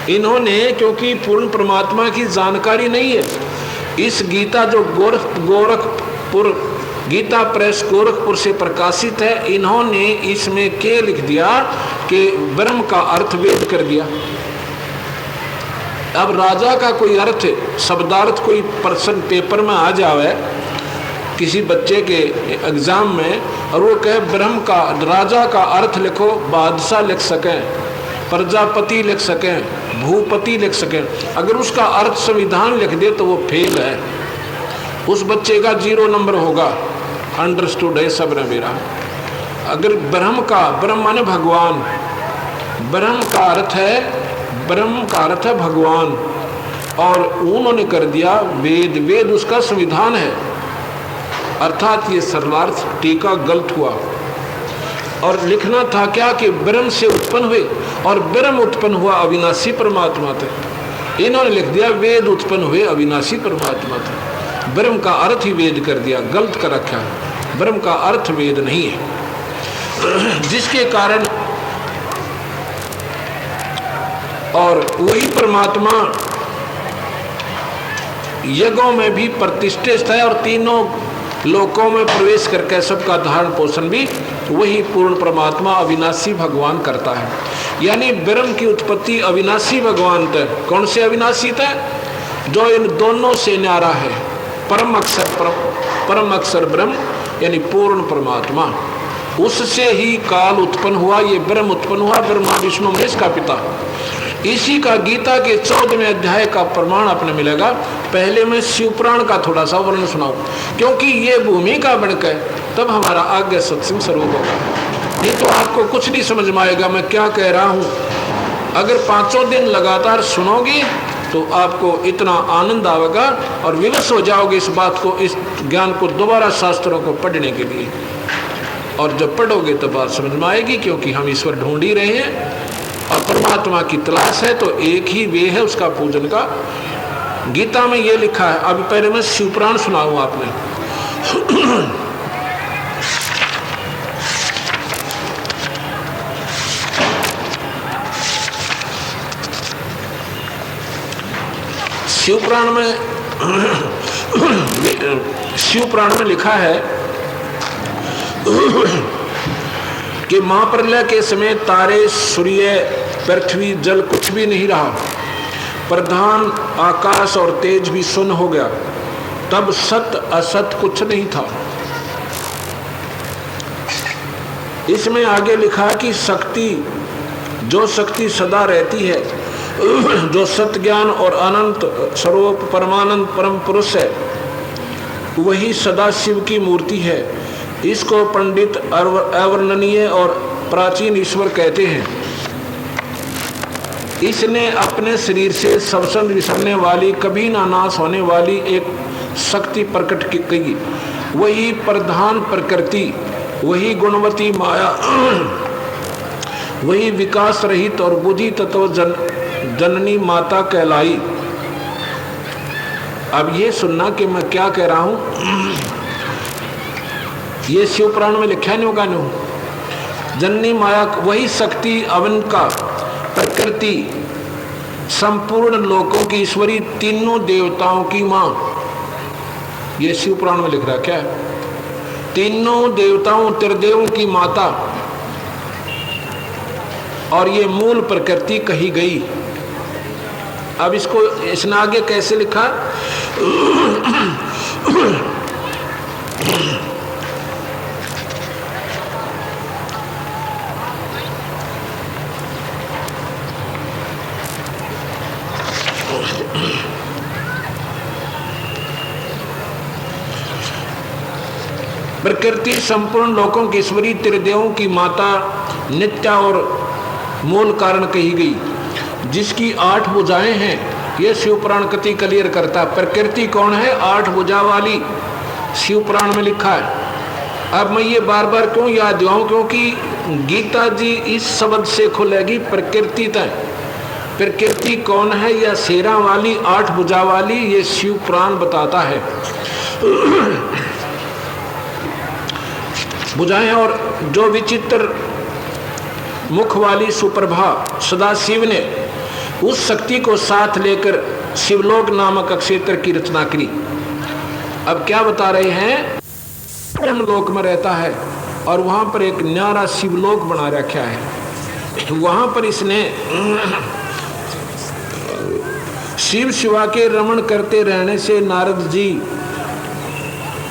इन्होंने, क्योंकि पूर्ण परमात्मा की जानकारी नहीं है, इस गीता जो गोरखपुर गीता प्रेस गोरखपुर से प्रकाशित है, इन्होंने इसमें क्या लिख दिया कि ब्रह्म का अर्थ वेद कर दिया। अब राजा का कोई अर्थ, शब्दार्थ कोई पर्सन पेपर में आ जावे किसी बच्चे के एग्जाम में, और वो कहे ब्रह्म का, राजा का अर्थ लिखो, बादशाह लिख सकें, प्रजापति लिख सकें, भूपति लिख सकें, अगर उसका अर्थ संविधान लिख दे तो वो फेल है। उस बच्चे का 0 नंबर होगा। अंडरस्टूड है सब ने मेरा। अगर ब्रह्म माने भगवान, ब्रह्म का अर्थ है भगवान, और उन्होंने कर दिया वेद। वेद उसका संविधान है, अर्थात ये सरलार्थ टीका गलत हुआ। और लिखना था क्या कि ब्रह्म से उत्पन्न हुए, और ब्रह्म उत्पन्न हुआ अविनाशी परमात्मा थे। इन्होंने लिख दिया वेद उत्पन्न हुए अविनाशी परमात्मा थे। ब्रह्म का अर्थ ही वेद कर दिया, गलत कर रखा है। ब्रह्म का अर्थ वेद नहीं है, जिसके कारण, और वही परमात्मा यज्ञों में भी प्रतिष्ठित है और तीनों लोकों में प्रवेश करके सबका धारण पोषण भी वही पूर्ण परमात्मा अविनाशी भगवान करता है। यानी ब्रह्म की उत्पत्ति अविनाशी भगवान तक। कौन से अविनाशी तक? जो इन दोनों से न्यारा है, परम अक्षर ब्रह्म, यानी पूर्ण परमात्मा। उससे ही काल उत्पन्न हुआ, ये ब्रह्म उत्पन्न हुआ, ब्रह्मा विष्णु महेश का पिता। इसी का गीता के 14वें अध्याय का प्रमाण आपने मिलेगा। पहले मैं शिवपुराण का थोड़ा सा वर्णन सुनाऊं, क्योंकि ये भूमिका बनकर तब हमारा आगे सत्संग स्वरूप होगा। नहीं तो आपको कुछ नहीं समझ में आएगा मैं क्या कह रहा हूं। अगर 5 दिन लगातार सुनोगे तो आपको इतना आनंद आएगा और विवश हो जाओगे इस बात को, इस ज्ञान को दोबारा शास्त्रों को पढ़ने के लिए। और जब पढ़ोगे तो बात समझ में आएगी, क्योंकि हम ईश्वर ढूंढ ही रहे हैं और परमात्मा की तलाश है, तो एक ही वे है उसका पूजन का। गीता में ये लिखा है। अभी पहले मैं शिवपुराण सुनाऊं आपने। शिवपुराण में लिखा है कि महाप्रलय के समय तारे, सूर्य, पृथ्वी, जल कुछ भी नहीं रहा। प्रधान आकाश और तेज भी शून्य हो गया। तब सत असत कुछ नहीं था। इसमें आगे लिखा कि शक्ति, जो शक्ति सदा रहती है, जो सत्य ज्ञान और अनंत स्वरूप परमानंद परम पुरुष है, वही सदा शिव की मूर्ति है। इसको पंडित अवर्णनीय और प्राचीन ईश्वर कहते हैं। इसने अपने शरीर से सबसे विसरने वाली, कभी ना नाश होने वाली एक शक्ति प्रकट की। वही प्रधान प्रकृति, वही गुणवती माया वही विकास रहित और बुद्धि तत्व जननी माता कहलाई। अब ये सुनना कि मैं क्या कह रहा हूं। ये शिव पुराण में लिखा नहीं होगा नहीं। जननी माया वही शक्ति अवन का प्रकृति संपूर्ण लोकों की ईश्वरी तीनों देवताओं की मां। ये शिव पुराण में लिख रहा क्या है? तीनों देवताओं त्रिदेवों की माता और ये मूल प्रकृति कही गई। अब इसको इसने आगे कैसे लिखा? प्रकृति संपूर्ण लोकों की ईश्वरी त्रिदेवों की माता नित्या और मूल कारण कही गई, जिसकी 8 भुजाएं हैं। यह शिव पुराण कति क्लियर करता है। प्रकृति कौन है? 8 भुजा वाली, शिव पुराण में लिखा है। अब मैं ये बार बार क्यों याद दिलाऊं? क्योंकि गीता जी इस शब्द से खुलेगी प्रकृति तय। प्रकृति कौन है? या शेरा वाली 8 भुजा वाली, ये शिव पुराण बताता है। बुझाएं। और जो विचित्र मुख वाली सुप्रभा सदाशिव ने उस शक्ति को साथ लेकर शिवलोक नामक क्षेत्र की रचना करी। अब क्या बता रहे हैं? ब्रह्मलोक में रहता है और वहां पर एक न्यारा शिवलोक बना रखा है। वहां पर इसने शिव शिवा के रमण करते रहने से नारद जी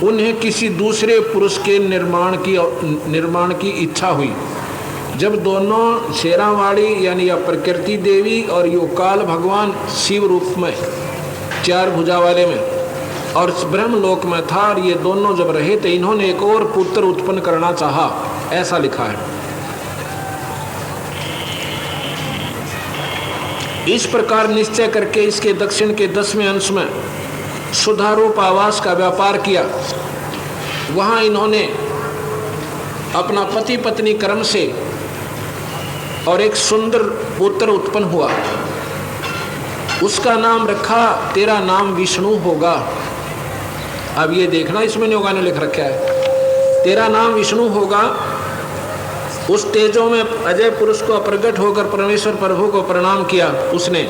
उन्हें किसी दूसरे पुरुष के निर्माण की इच्छा हुई। जब दोनों शेरावाड़ी यानी या प्रकृति देवी और यो काल भगवान शिव रूप में 4 भुजा वाले में और ब्रह्मलोक में था, और ये दोनों जब रहे तो इन्होंने एक और पुत्र उत्पन्न करना चाहा, ऐसा लिखा है। इस प्रकार निश्चय करके इसके दक्षिण के 10वें अंश में सुधारूप आवास का व्यापार किया। वहां इन्होंने अपना पति पत्नी कर्म से और एक सुंदर पुत्र उत्पन्न हुआ। उसका नाम रखा, तेरा नाम विष्णु होगा। अब ये देखना, इसमें योगा ने लिख रखा है, तेरा नाम विष्णु होगा। उस तेजों में अजय पुरुष को प्रकट होकर परमेश्वर प्रभु को प्रणाम किया उसने।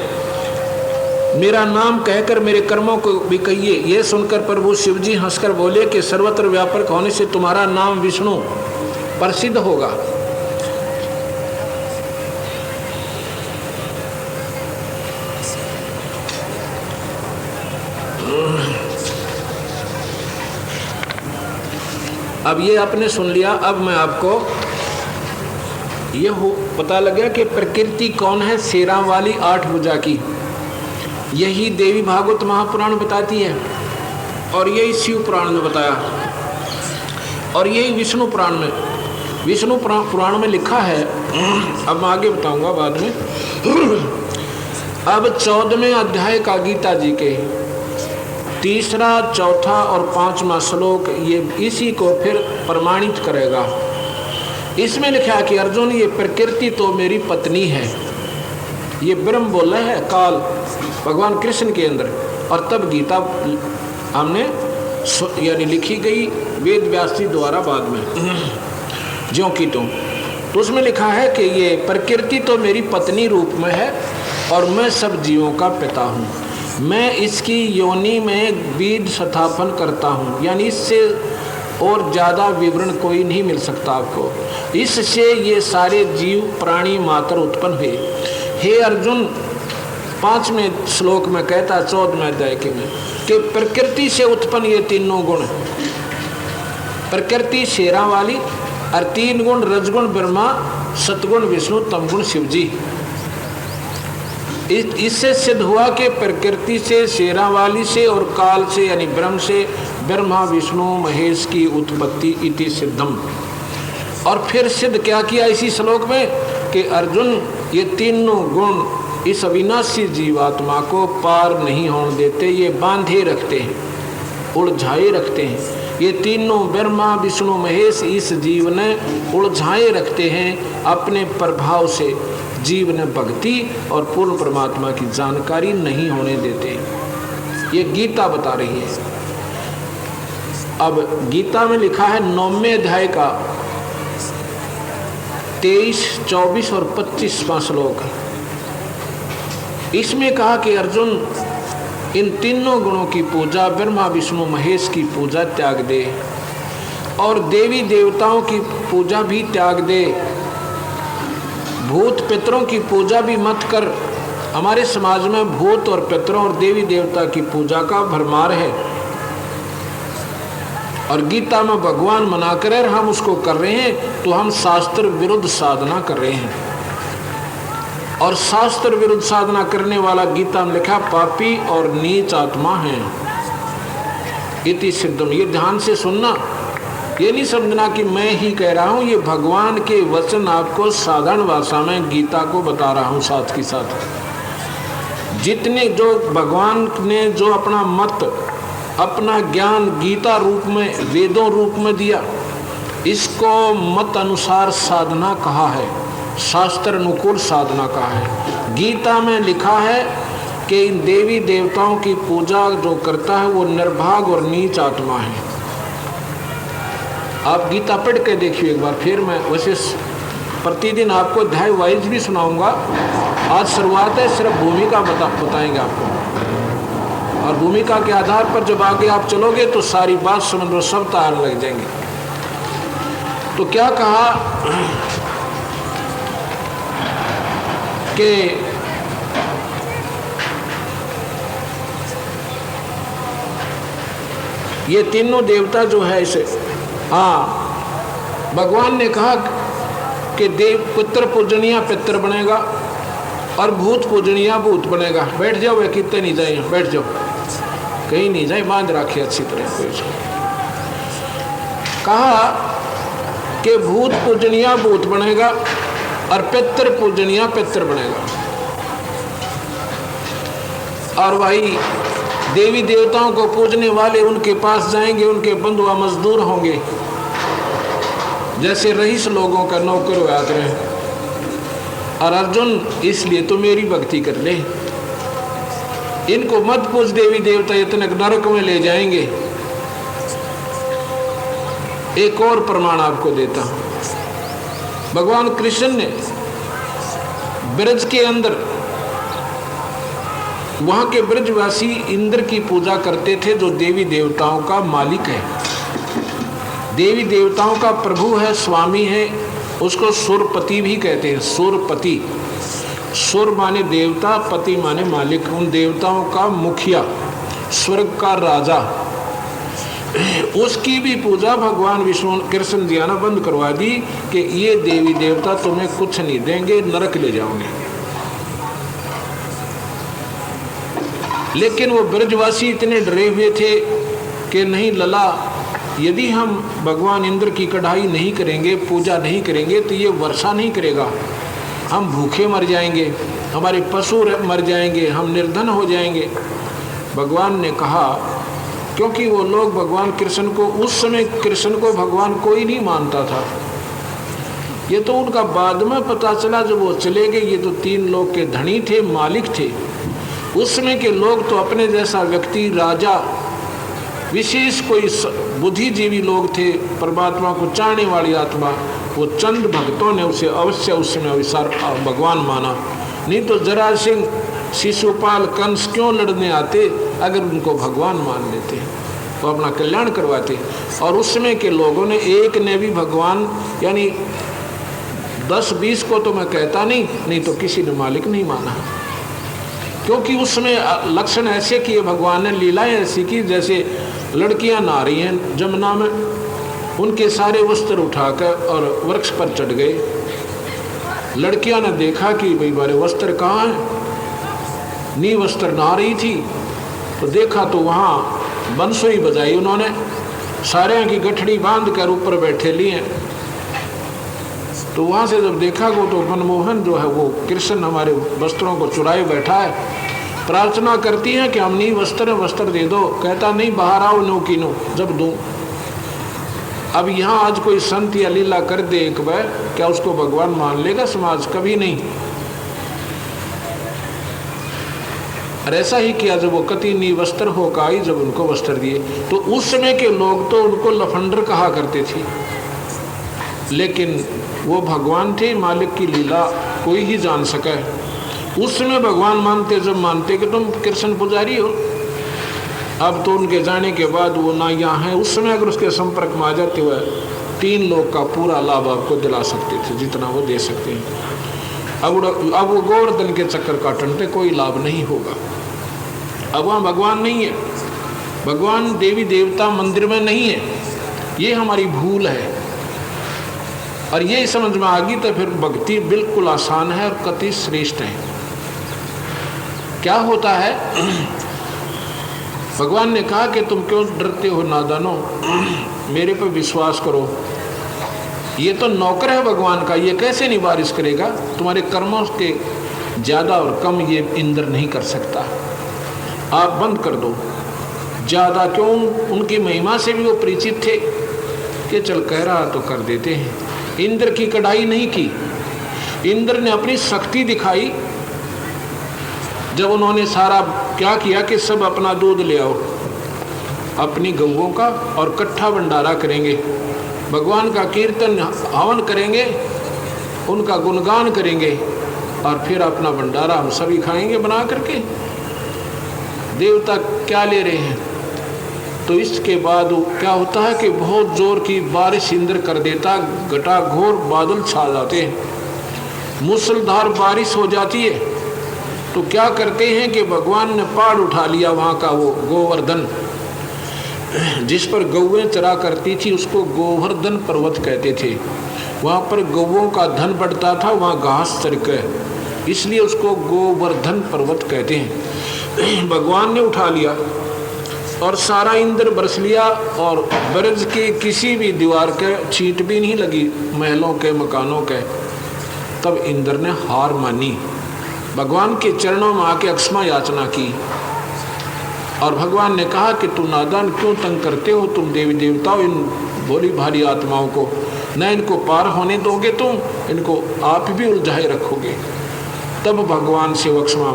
मेरा नाम कहकर मेरे कर्मों को भी कहिए। यह सुनकर प्रभु शिवजी हंसकर बोले कि सर्वत्र व्यापक होने से तुम्हारा नाम विष्णु प्रसिद्ध होगा। अब ये आपने सुन लिया। अब मैं आपको ये पता लग गया कि प्रकृति कौन है? शेरा वाली 8 भुजा की। यही देवी भागवत महापुराण बताती है और यही शिव पुराण में बताया और यही विष्णु पुराण में, विष्णु पुराण में लिखा है। अब मैं आगे बताऊंगा बाद में। अब 14वें अध्याय का गीता जी के 3रा, 4था और 5वां श्लोक ये इसी को फिर प्रमाणित करेगा। इसमें लिखा है कि अर्जुन, ये प्रकृति तो मेरी पत्नी है। ये ब्रह्म बोला है काल भगवान कृष्ण के अंदर। और तब गीता हमने यानी लिखी गई वेद व्यास जी द्वारा बाद में ज्यों की तो उसमें लिखा है कि ये प्रकृति तो मेरी पत्नी रूप में है और मैं सब जीवों का पिता हूँ। मैं इसकी योनि में बीज स्थापन करता हूँ। यानी इससे और ज़्यादा विवरण कोई नहीं मिल सकता आपको। इससे ये सारे जीव प्राणी मात्र उत्पन्न हुए। हे अर्जुन, 5वें श्लोक में कहता 14वें अध्याय के में कि प्रकृति से उत्पन्न ये तीनों गुण, प्रकृति शेरा वाली और 3 गुण रजगुण ब्रह्मा, सतगुण विष्णु, तमगुण शिवजी। इससे सिद्ध हुआ कि प्रकृति से, शेरा वाली से और काल से यानी ब्रह्म से ब्रह्मा विष्णु महेश की उत्पत्ति इति सिद्धम। और फिर सिद्ध क्या किया इसी श्लोक में कि अर्जुन, ये तीनों गुण इस अविनाशी जीवात्मा को पार नहीं होने देते, ये बांधे रखते हैं, उलझाए रखते हैं। ये तीनों ब्रह्मा विष्णु महेश इस जीव ने उलझाए रखते हैं अपने प्रभाव से। जीव ने भक्ति और पूर्ण परमात्मा की जानकारी नहीं होने देते। ये गीता बता रही है। अब गीता में लिखा है 9वें अध्याय का 23, 24 और 25वां श्लोक। इसमें कहा कि अर्जुन इन तीनों गुणों की पूजा, ब्रह्मा विष्णु महेश की पूजा त्याग दे और देवी देवताओं की पूजा भी त्याग दे। भूत पितरों की पूजा भी मत कर। हमारे समाज में भूत और पितरों और देवी देवता की पूजा का भरमार है और गीता में भगवान मना कर हम उसको कर रहे हैं तो हम शास्त्र विरुद्ध साधना कर रहे हैं। और शास्त्र विरुद्ध साधना करने वाला गीता में लिखा पापी और नीच आत्मा है। इति सिद्धम। ये ध्यान से सुनना, ये नहीं समझना कि मैं ही कह रहा हूँ। ये भगवान के वचन आपको साधारण भाषा में गीता को बता रहा हूँ। साथ के साथ जितने जो भगवान ने जो अपना मत, अपना ज्ञान गीता रूप में, वेदों रूप में दिया, इसको मत अनुसार साधना कहा है, शास्त्र अनुकूल साधना कहा है। गीता में लिखा है कि इन देवी देवताओं की पूजा जो करता है वो निर्भाग और नीच आत्मा है। आप गीता पढ़ के देखिए एक बार। फिर मैं वैसे प्रतिदिन आपको अध्याय वाइज भी सुनाऊंगा। आज शुरुआत है, सिर्फ भूमिका बताएंगे आपको और भूमिका के आधार पर जब आगे आप चलोगे तो सारी बात समझ लो, सब तार लग जाएंगे। तो क्या कहा कि ये तीनों देवता जो है इसे, हाँ, भगवान ने कहा कि देव पुत्र पूजनिया पितर बनेगा और भूत पूजनिया भूत बनेगा। बैठ जाओ, वे कितने नहीं जाए, बैठ जाओ, कहीं नहीं जाए, बांध रखे अच्छी तरह से। कहा कि भूत पूजनिया भूत बनेगा और पितर पूजनिया पितर बनेगा। और भाई देवी देवताओं को पूजने वाले उनके पास जाएंगे, उनके बंधुआ मजदूर होंगे, जैसे रईस लोगों का नौकर हुआ रहे। और अर्जुन इसलिए तो मेरी भक्ति कर ले, इनको मत पूज देवी देवता, इतने नरक में ले जाएंगे। एक और प्रमाण आपको देता हूं। भगवान कृष्ण ने ब्रज के अंदर, वहां के ब्रजवासी इंद्र की पूजा करते थे, जो देवी देवताओं का मालिक है, देवी देवताओं का प्रभु है, स्वामी है। उसको सुरपति भी कहते हैं। सुरपति, सुर माने देवता, पति माने मालिक, उन देवताओं का मुखिया, स्वर्ग का राजा। उसकी भी पूजा भगवान विष्णु कृष्ण जी ने बंद करवा दी कि ये देवी देवता तुम्हें कुछ नहीं देंगे, नरक ले जाओगे। लेकिन वो ब्रजवासी इतने डरे हुए थे कि नहीं लला, यदि हम भगवान इंद्र की कढ़ाई नहीं करेंगे, पूजा नहीं करेंगे तो ये वर्षा नहीं करेगा, हम भूखे मर जाएंगे, हमारे पशु मर जाएंगे, हम निर्धन हो जाएंगे। भगवान ने कहा, क्योंकि वो लोग भगवान कृष्ण को, उस समय कृष्ण को भगवान कोई नहीं मानता था। ये तो उनका बाद में पता चला जब वो चले गए। ये तो 3 लोग के धनी थे, मालिक थे। उस समय के लोग तो अपने जैसा व्यक्ति, राजा, विशेष कोई बुद्धिजीवी लोग थे, परमात्मा को चाहने वाली आत्मा। वो चंद भक्तों ने उसे अवश्य उस समय भगवान माना। नहीं तो जरासिंह, शिशुपाल, कंस क्यों लड़ने आते अगर उनको भगवान मान लेते तो अपना कल्याण करवाते। और उस समय के लोगों ने एक ने भी भगवान, यानी 10-20 को तो मैं कहता नहीं तो किसी ने मालिक नहीं माना। क्योंकि उसमें लक्षण ऐसे किए भगवान ने, लीलाएं ऐसी की जैसे लड़कियां नहा रही हैं जमुना में, उनके सारे वस्त्र उठाकर और वृक्ष पर चढ़ गए। लड़कियां ने देखा कि भाई हमारे वस्त्र कहाँ हैं, नी वस्त्र नहा रही थी तो देखा तो वहाँ बंसुरी बजाई उन्होंने, सारे की गठड़ी बांध कर ऊपर बैठे लिए। तो वहाँ से जब देखा गो तो मनमोहन जो है वो कृष्ण हमारे वस्त्रों को चुराए बैठा है। प्रार्थना करती है कि हम नहीं वस्त्र दे दो, कहता नहीं बाहर आओ नो की नो, जब दूँ अब यहाँ आज कोई संत या लीला कर दे एक बार, क्या उसको भगवान मान लेगा समाज? कभी नहीं। और ऐसा ही किया जब वो कतिनी वस्त्र होकर आई, जब उनको वस्त्र दिए, तो उस समय के लोग तो उनको लफंडर कहा करते थे, लेकिन वो भगवान थे, मालिक की लीला कोई ही जान सका है। उस समय भगवान मानते जब मानते कि तुम कृष्ण पुजारी हो। अब तो उनके जाने के बाद वो ना यहाँ है, उस समय अगर उसके संपर्क में आ जाते हुए 3 लोग का पूरा लाभ आपको दिला सकते थे, जितना वो दे सकते हैं। अब वो गोवर्धन के चक्कर काटने पे कोई लाभ नहीं होगा। अब वहाँ भगवान नहीं है, भगवान देवी देवता मंदिर में नहीं है, ये हमारी भूल है। और ये समझ में आ गई तो फिर भक्ति बिल्कुल आसान है और कति श्रेष्ठ है। क्या होता है, भगवान ने कहा कि तुम क्यों डरते हो नादानो, मेरे पर विश्वास करो। ये तो नौकर है भगवान का, ये कैसे नहीं बारिश करेगा? तुम्हारे कर्मों के ज़्यादा और कम ये इंद्र नहीं कर सकता। आप बंद कर दो। ज़्यादा क्यों, उनकी महिमा से भी वो परिचित थे कि चल कह रहा तो कर देते हैं। इंद्र की कड़ाई नहीं की, इंद्र ने अपनी शक्ति दिखाई। जब उन्होंने सारा क्या किया कि सब अपना दूध ले आओ, अपनी गऊओं का, और कट्ठा भंडारा करेंगे, भगवान का कीर्तन हवन करेंगे, उनका गुणगान करेंगे, और फिर अपना भंडारा हम सभी खाएंगे बना करके। देवता क्या ले रहे हैं? तो इसके बाद क्या होता है कि बहुत जोर की बारिश इंद्र कर देता, घटाघोर बादल छा जाते हैं, मूसलाधार बारिश हो जाती है। तो क्या करते हैं कि भगवान ने पहाड़ उठा लिया, वहाँ का वो गोवर्धन जिस पर गौएं चरा करती थी, उसको गोवर्धन पर्वत कहते थे। वहाँ पर गौओं का धन बढ़ता था, वहाँ घास चरके, इसलिए उसको गोवर्धन पर्वत कहते हैं। भगवान ने उठा लिया और सारा इंद्र बरस लिया, और ब्रज की किसी भी दीवार के छींट भी नहीं लगी, महलों के मकानों के। तब इंद्र ने हार मानी, भगवान के चरणों में आके अक्षमा याचना की, और भगवान ने कहा कि तू नादान क्यों तंग करते हो, तुम देवी देवताओं इन भोली भारी आत्माओं को, न इनको पार होने दोगे तुम, इनको आप भी उलझाए रखोगे। तब भगवान से वो क्षमा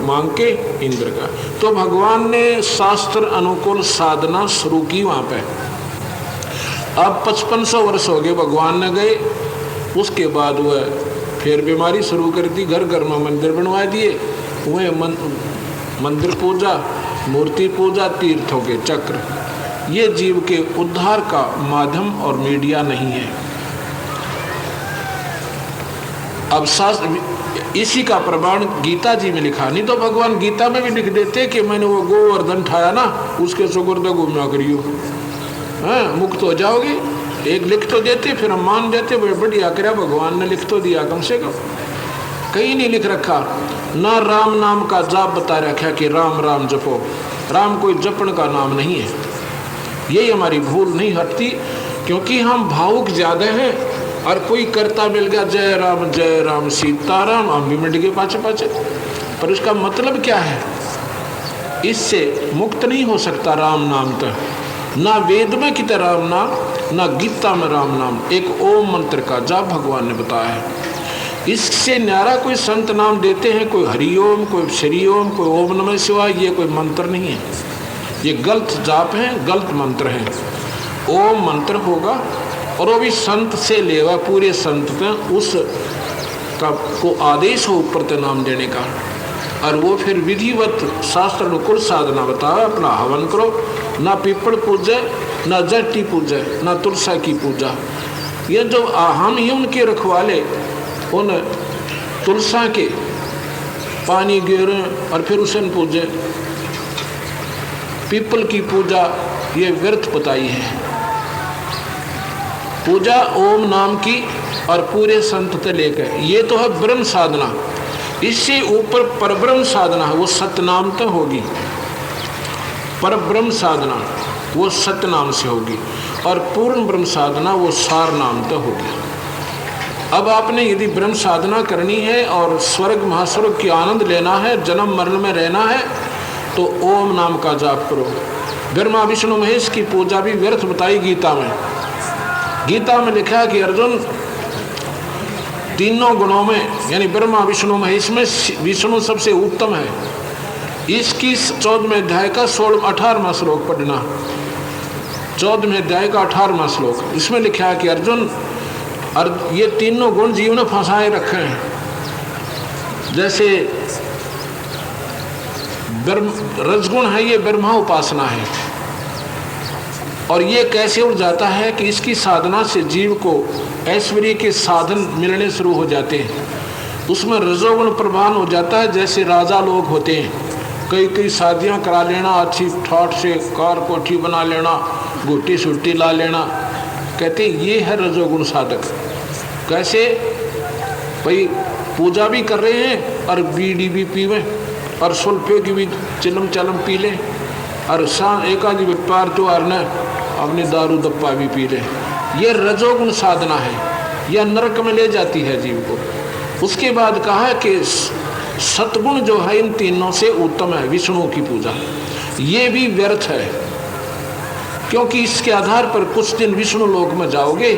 मांग के इंद्र का, तो भगवान ने शास्त्र अनुकूल साधना शुरू की वहाँ पे। अब 5500 वर्ष हो गए भगवान न गए। उसके बाद वह फिर बीमारी शुरू कर दी, घर घर में मंदिर बनवा दिए, वह मंदिर पूजा, मूर्ति पूजा, तीर्थों के चक्र। ये जीव के उद्धार का माध्यम और मीडिया नहीं है। अब शास्त्र इसी का प्रमाण गीता जी में लिखा, नहीं तो भगवान गीता में भी लिख देते कि मैंने वो गोवर्धन ठाया ना, उसके सुगुर्द घूमना करियो, हाँ मुक्त हो जाओगे। एक लिख तो देते, फिर हम मान देते, बढ़िया करा भगवान ने लिख तो दिया कम से कम। कहीं नहीं लिख रखा, ना राम नाम का जाप बता रखा कि राम राम जपो। राम कोई जपन का नाम नहीं है। यही हमारी भूल नहीं हटती, क्योंकि हम भावुक ज़्यादा हैं, और कोई करता मिल गया जय राम सीताराम, हम भी मिट गए पाचे पाचे। पर उसका मतलब क्या है? इससे मुक्त नहीं हो सकता राम नाम तो, ना वेद में कितना राम नाम, ना गीता में राम नाम। एक ओम मंत्र का जाप भगवान ने बताया है। इससे न्यारा कोई संत नाम देते हैं, कोई हरिओम, कोई श्री ओम, कोई ओम नमः शिवाय, ये कोई मंत्र नहीं है। ये गलत जाप है, गलत मंत्र है। ओम मंत्र होगा, और वो भी संत से लेवा, पूरे संत का उस का को आदेश हो ऊपर ते नाम देने का, और वो फिर विधिवत शास्त्र अनुकूल साधना बताओ। अपना हवन करो, ना पीपल पूजे, ना जट्टी पूजे, ना तुलसा की पूजा। ये जो हम ही उनके रखवाले, उन तुलसा के पानी गिरे और फिर उसे पूजे, पीपल की पूजा ये व्यर्थ बताई है। पूजा ओम नाम की और पूरे संत से लेकर, ये तो है ब्रह्म साधना। इससे ऊपर परब्रह्म साधना है, वो सतनाम तो होगी। परब्रह्म साधना वो सतनाम से होगी, और पूर्ण ब्रह्म साधना वो सार नाम तो होगी। अब आपने यदि ब्रह्म साधना करनी है और स्वर्ग महास्वर्ग की आनंद लेना है, जन्म मरण में रहना है, तो ओम नाम का जाप करो। ब्रह्मा विष्णु महेश की पूजा भी व्यर्थ बताई गीता में। गीता में लिखा है कि अर्जुन तीनों गुणों में यानी ब्रह्मा विष्णु महेश में विष्णु सबसे उत्तम है। इसकी 14वें अध्याय का 18वां श्लोक पढ़ना। 14वें अध्याय का 18वां श्लोक, इसमें लिखा है कि अर्जुन ये तीनों गुण जीव ने फंसाए रखे हैं। जैसे रजगुण है, ये ब्रह्मा उपासना है, और ये कैसे उड़ जाता है कि इसकी साधना से जीव को ऐश्वर्य के साधन मिलने शुरू हो जाते हैं। उसमें रजोगुण प्रधान हो जाता है। जैसे राजा लोग होते हैं, कई शादियां करा लेना, अच्छी ठाठ से कार कोठी बना लेना, गुट्टी सुट्टी ला लेना, कहते ये है रजोगुण साधक। कैसे भाई पूजा भी कर रहे हैं और बीड़ी भी पीवे और सुल्फे की भी चिलम चलम पी ले, और शाम एकाधी व्यापार त्योहार ने अपनी दारू दप्पा भी पी ले। ये रजोगुण साधना है, यह नरक में ले जाती है जीव को। उसके बाद कहा है कि सतगुण जो है इन तीनों से उत्तम है विष्णु की पूजा। ये भी व्यर्थ है, क्योंकि इसके आधार पर कुछ दिन विष्णु लोक में जाओगे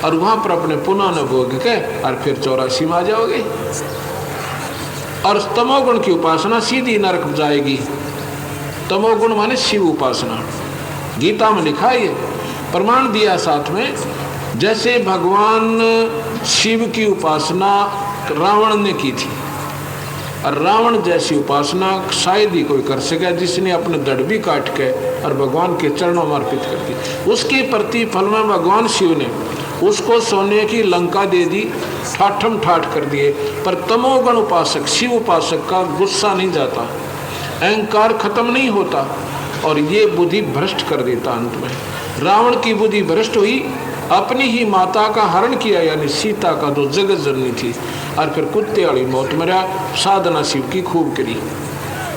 और वहां पर अपने पुनः न भोग के और फिर 84 में आ जाओगे। और तमोगुण की उपासना सीधी नरक जाएगी। तमोगुण माने शिव उपासना। गीता में लिखा है, प्रमाण दिया साथ में, जैसे भगवान शिव की उपासना रावण ने की थी, और रावण जैसी उपासना शायद ही कोई कर सके जिसने अपने दड़ भी काट के और भगवान के चरणों में अर्पित कर दी। उसके प्रतिफल में भगवान शिव ने उसको सोने की लंका दे दी, ठाठम ठाठ कर दिए। पर तमोगुण उपासक शिव उपासक का गुस्सा नहीं जाता, अहंकार खत्म नहीं होता, और ये बुद्धि भ्रष्ट कर देता। अंत में रावण की बुद्धि भ्रष्ट हुई, अपनी ही माता का हरण किया, यानी सीता का जो जगत जननी थी, और फिर कुत्ते वाली मौत मरा। साधना शिव की खूब करी।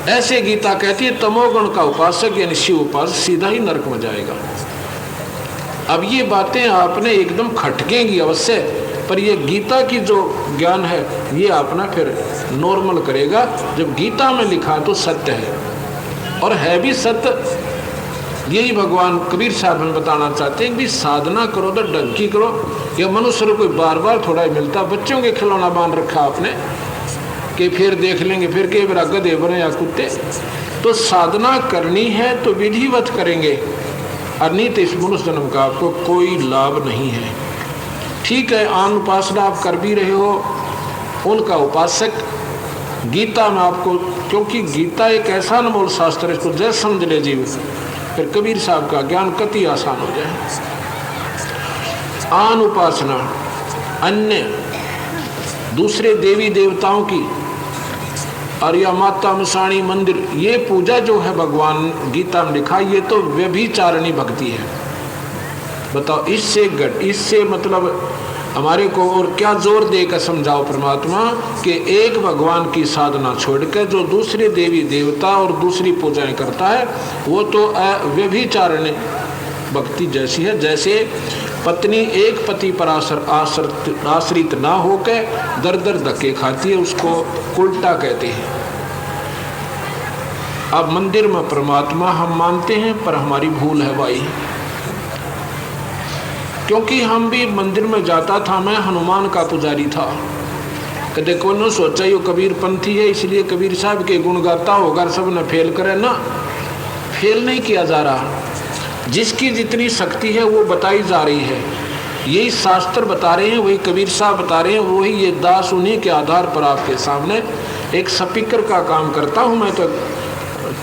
ऐसे गीता कहती है तमोगुण का उपासक यानी शिव उपासक सीधा ही नरक में जाएगा। अब ये बातें आपने एकदम खटकेंगी अवश्य, पर ये गीता की जो ज्ञान है ये अपना फिर नॉर्मल करेगा। जब गीता में लिखा तो सत्य है, और है भी सत्य। यही भगवान कबीर साहब हमें बताना चाहते हैं कि साधना करो तो ढंग की करो। यह मनुष्य को कोई बार बार थोड़ा ही मिलता। बच्चों के खिलौना बांध रखा आपने कि फिर देख लेंगे, फिर के बरा गधे बने या कुत्ते। तो साधना करनी है तो विधिवत करेंगे, और नहीं तो इस मनुष्य जन्म का आपको कोई लाभ नहीं है। ठीक है, आन उपासना आप कर भी रहे हो, उनका उपासक गीता में आपको, क्योंकि गीता एक ऐसा अनमोल शास्त्र है, इसको जैसे समझ ले जीव, फिर कबीर साहब का ज्ञान कति आसान हो जाए। आन उपासना अन्य दूसरे देवी देवताओं की और या माता मसाणी मंदिर, ये पूजा जो है भगवान गीता में लिखा, ये तो व्यभिचारिणी भक्ति है। बताओ, इससे मतलब हमारे को और क्या जोर देकर समझाओ परमात्मा कि एक भगवान की साधना छोड़कर जो दूसरे देवी देवता और दूसरी पूजाएं करता है वो तो व्यभिचारिणी भक्ति जैसी है। जैसे पत्नी एक पति पर आश्रित ना होकर दर दर धक्के खाती है, उसको उल्टा कहते हैं। अब मंदिर में परमात्मा हम मानते हैं, पर हमारी भूल है भाई, क्योंकि हम भी मंदिर में जाता था। मैं हनुमान का पुजारी था। कदे को न सोचा ये कबीर पंथी है इसलिए कबीर साहब के गुण गाता होगा, सब ने फेल करे ना। फेल नहीं किया जा रहा, जिसकी जितनी शक्ति है वो बताई जा रही है। यही शास्त्र बता रहे हैं, वही कबीर साहब बता रहे हैं, वही ये दास, उन्हीं के आधार पर आपके सामने एक स्पीकर का काम करता हूँ मैं, तो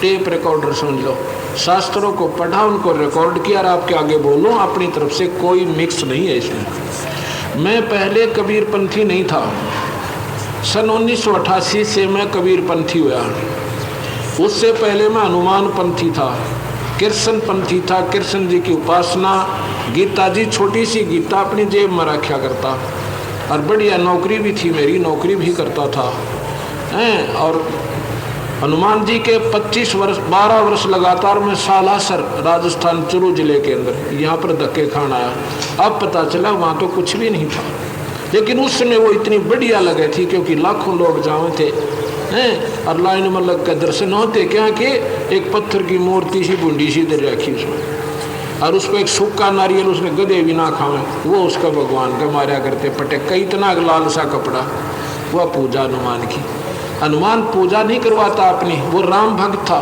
टेप रिकॉर्डर समझ लो। शास्त्रों को पढ़ा, उनको रिकॉर्ड किया और आपके आगे बोलो। अपनी तरफ से कोई मिक्स नहीं है इसमें। मैं पहले कबीर पंथी नहीं था। सन 1988 से मैं कबीर पंथी हुआ। उससे पहले मैं हनुमान पंथी था, कृष्ण पंथी था। कृष्ण जी की उपासना, गीता जी, छोटी सी गीता अपनी जेब में रखा करता, और बढ़िया नौकरी भी थी मेरी, नौकरी भी करता था। और हनुमान जी के 12 वर्ष लगातार मैं सालासर राजस्थान चुरू जिले के अंदर यहाँ पर धक्के खान आया। अब पता चला वहाँ तो कुछ भी नहीं था, लेकिन उस समय वो इतनी बढ़िया लगे थी क्योंकि लाखों लोग जावे थे और लाइन में लग कर दर्शन होते। क्या कि एक पत्थर की मूर्ति सी बूंदी सी दर रखी उसमें, और उस पर एक सूखा नारियल उसने गधे भी ना खावे, वो उसका भगवान का मारा करते पटक कई इतना लाल सा कपड़ा, वह पूजा हनुमान की। हनुमान पूजा नहीं करवाता अपनी, वो राम भक्त था,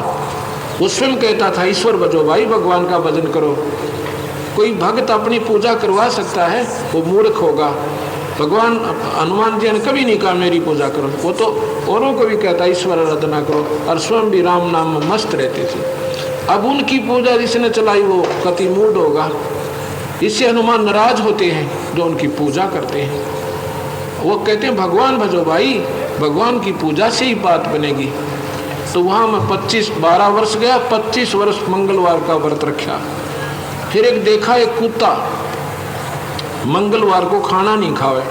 वो स्वयं कहता था ईश्वर भजो भाई, भगवान का भजन करो। कोई भक्त अपनी पूजा करवा सकता है? वो मूर्ख होगा। भगवान हनुमान जी ने कभी नहीं कहा मेरी पूजा करो, वो तो औरों को भी कहता ईश्वर आराधना करो, और स्वयं भी राम नाम में मस्त रहते थे। अब उनकी पूजा जिसने चलाई वो कति मूड होगा। इससे हनुमान नाराज होते हैं जो उनकी पूजा करते हैं। वो कहते हैं भगवान भजो भाई, भगवान की पूजा से ही बात बनेगी। तो वहाँ मैं 12 वर्ष गया, 25 वर्ष मंगलवार का व्रत रखा। फिर एक देखा एक कुत्ता मंगलवार को खाना नहीं खावे,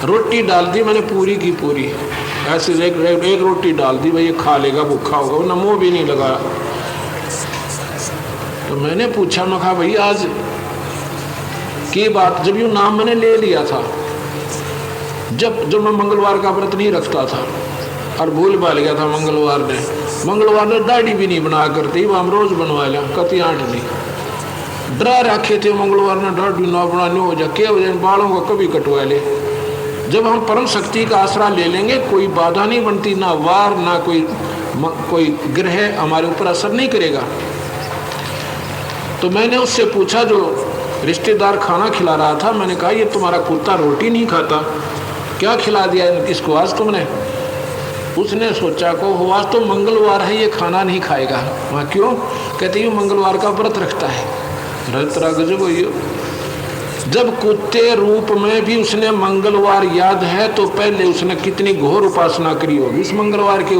रोटी डाल दी मैंने पूरी की पूरी, ऐसे एक रोटी डाल दी, भाई ये खा लेगा, भूखा होगा, वो नमो भी नहीं लगाया। तो मैंने पूछा, मैं कहा भाई आज की बात, जब यूँ नाम मैंने ले लिया था, जब मैं मंगलवार का व्रत नहीं रखता था और भूल भाल गया था मंगलवार ने दाढ़ी भी नहीं बना करती, वो हम रोज बनवा लिया, कति आंट नहीं डरा रखे थे मंगलवार ने दाढ़ी ना बनाने हो जा के बालों को कभी कटवा ले। जब हम परम शक्ति का आसरा ले लेंगे कोई बाधा नहीं बनती, ना वार ना कोई ग्रह हमारे ऊपर असर नहीं करेगा। तो मैंने उससे पूछा, जो रिश्तेदार खाना खिला रहा था, मैंने कहा ये तुम्हारा कुत्ता रोटी नहीं खाता, क्या खिला दिया इसको आज तुमने? उसने सोचा को आज तो मंगलवार है, ये खाना नहीं खाएगा। वहाँ क्यों? कहते ये मंगलवार का व्रत रखता है। जब कुत्ते रूप में भी उसने मंगलवार याद है, तो पहले उसने कितनी घोर उपासना करी होगी इस मंगलवार के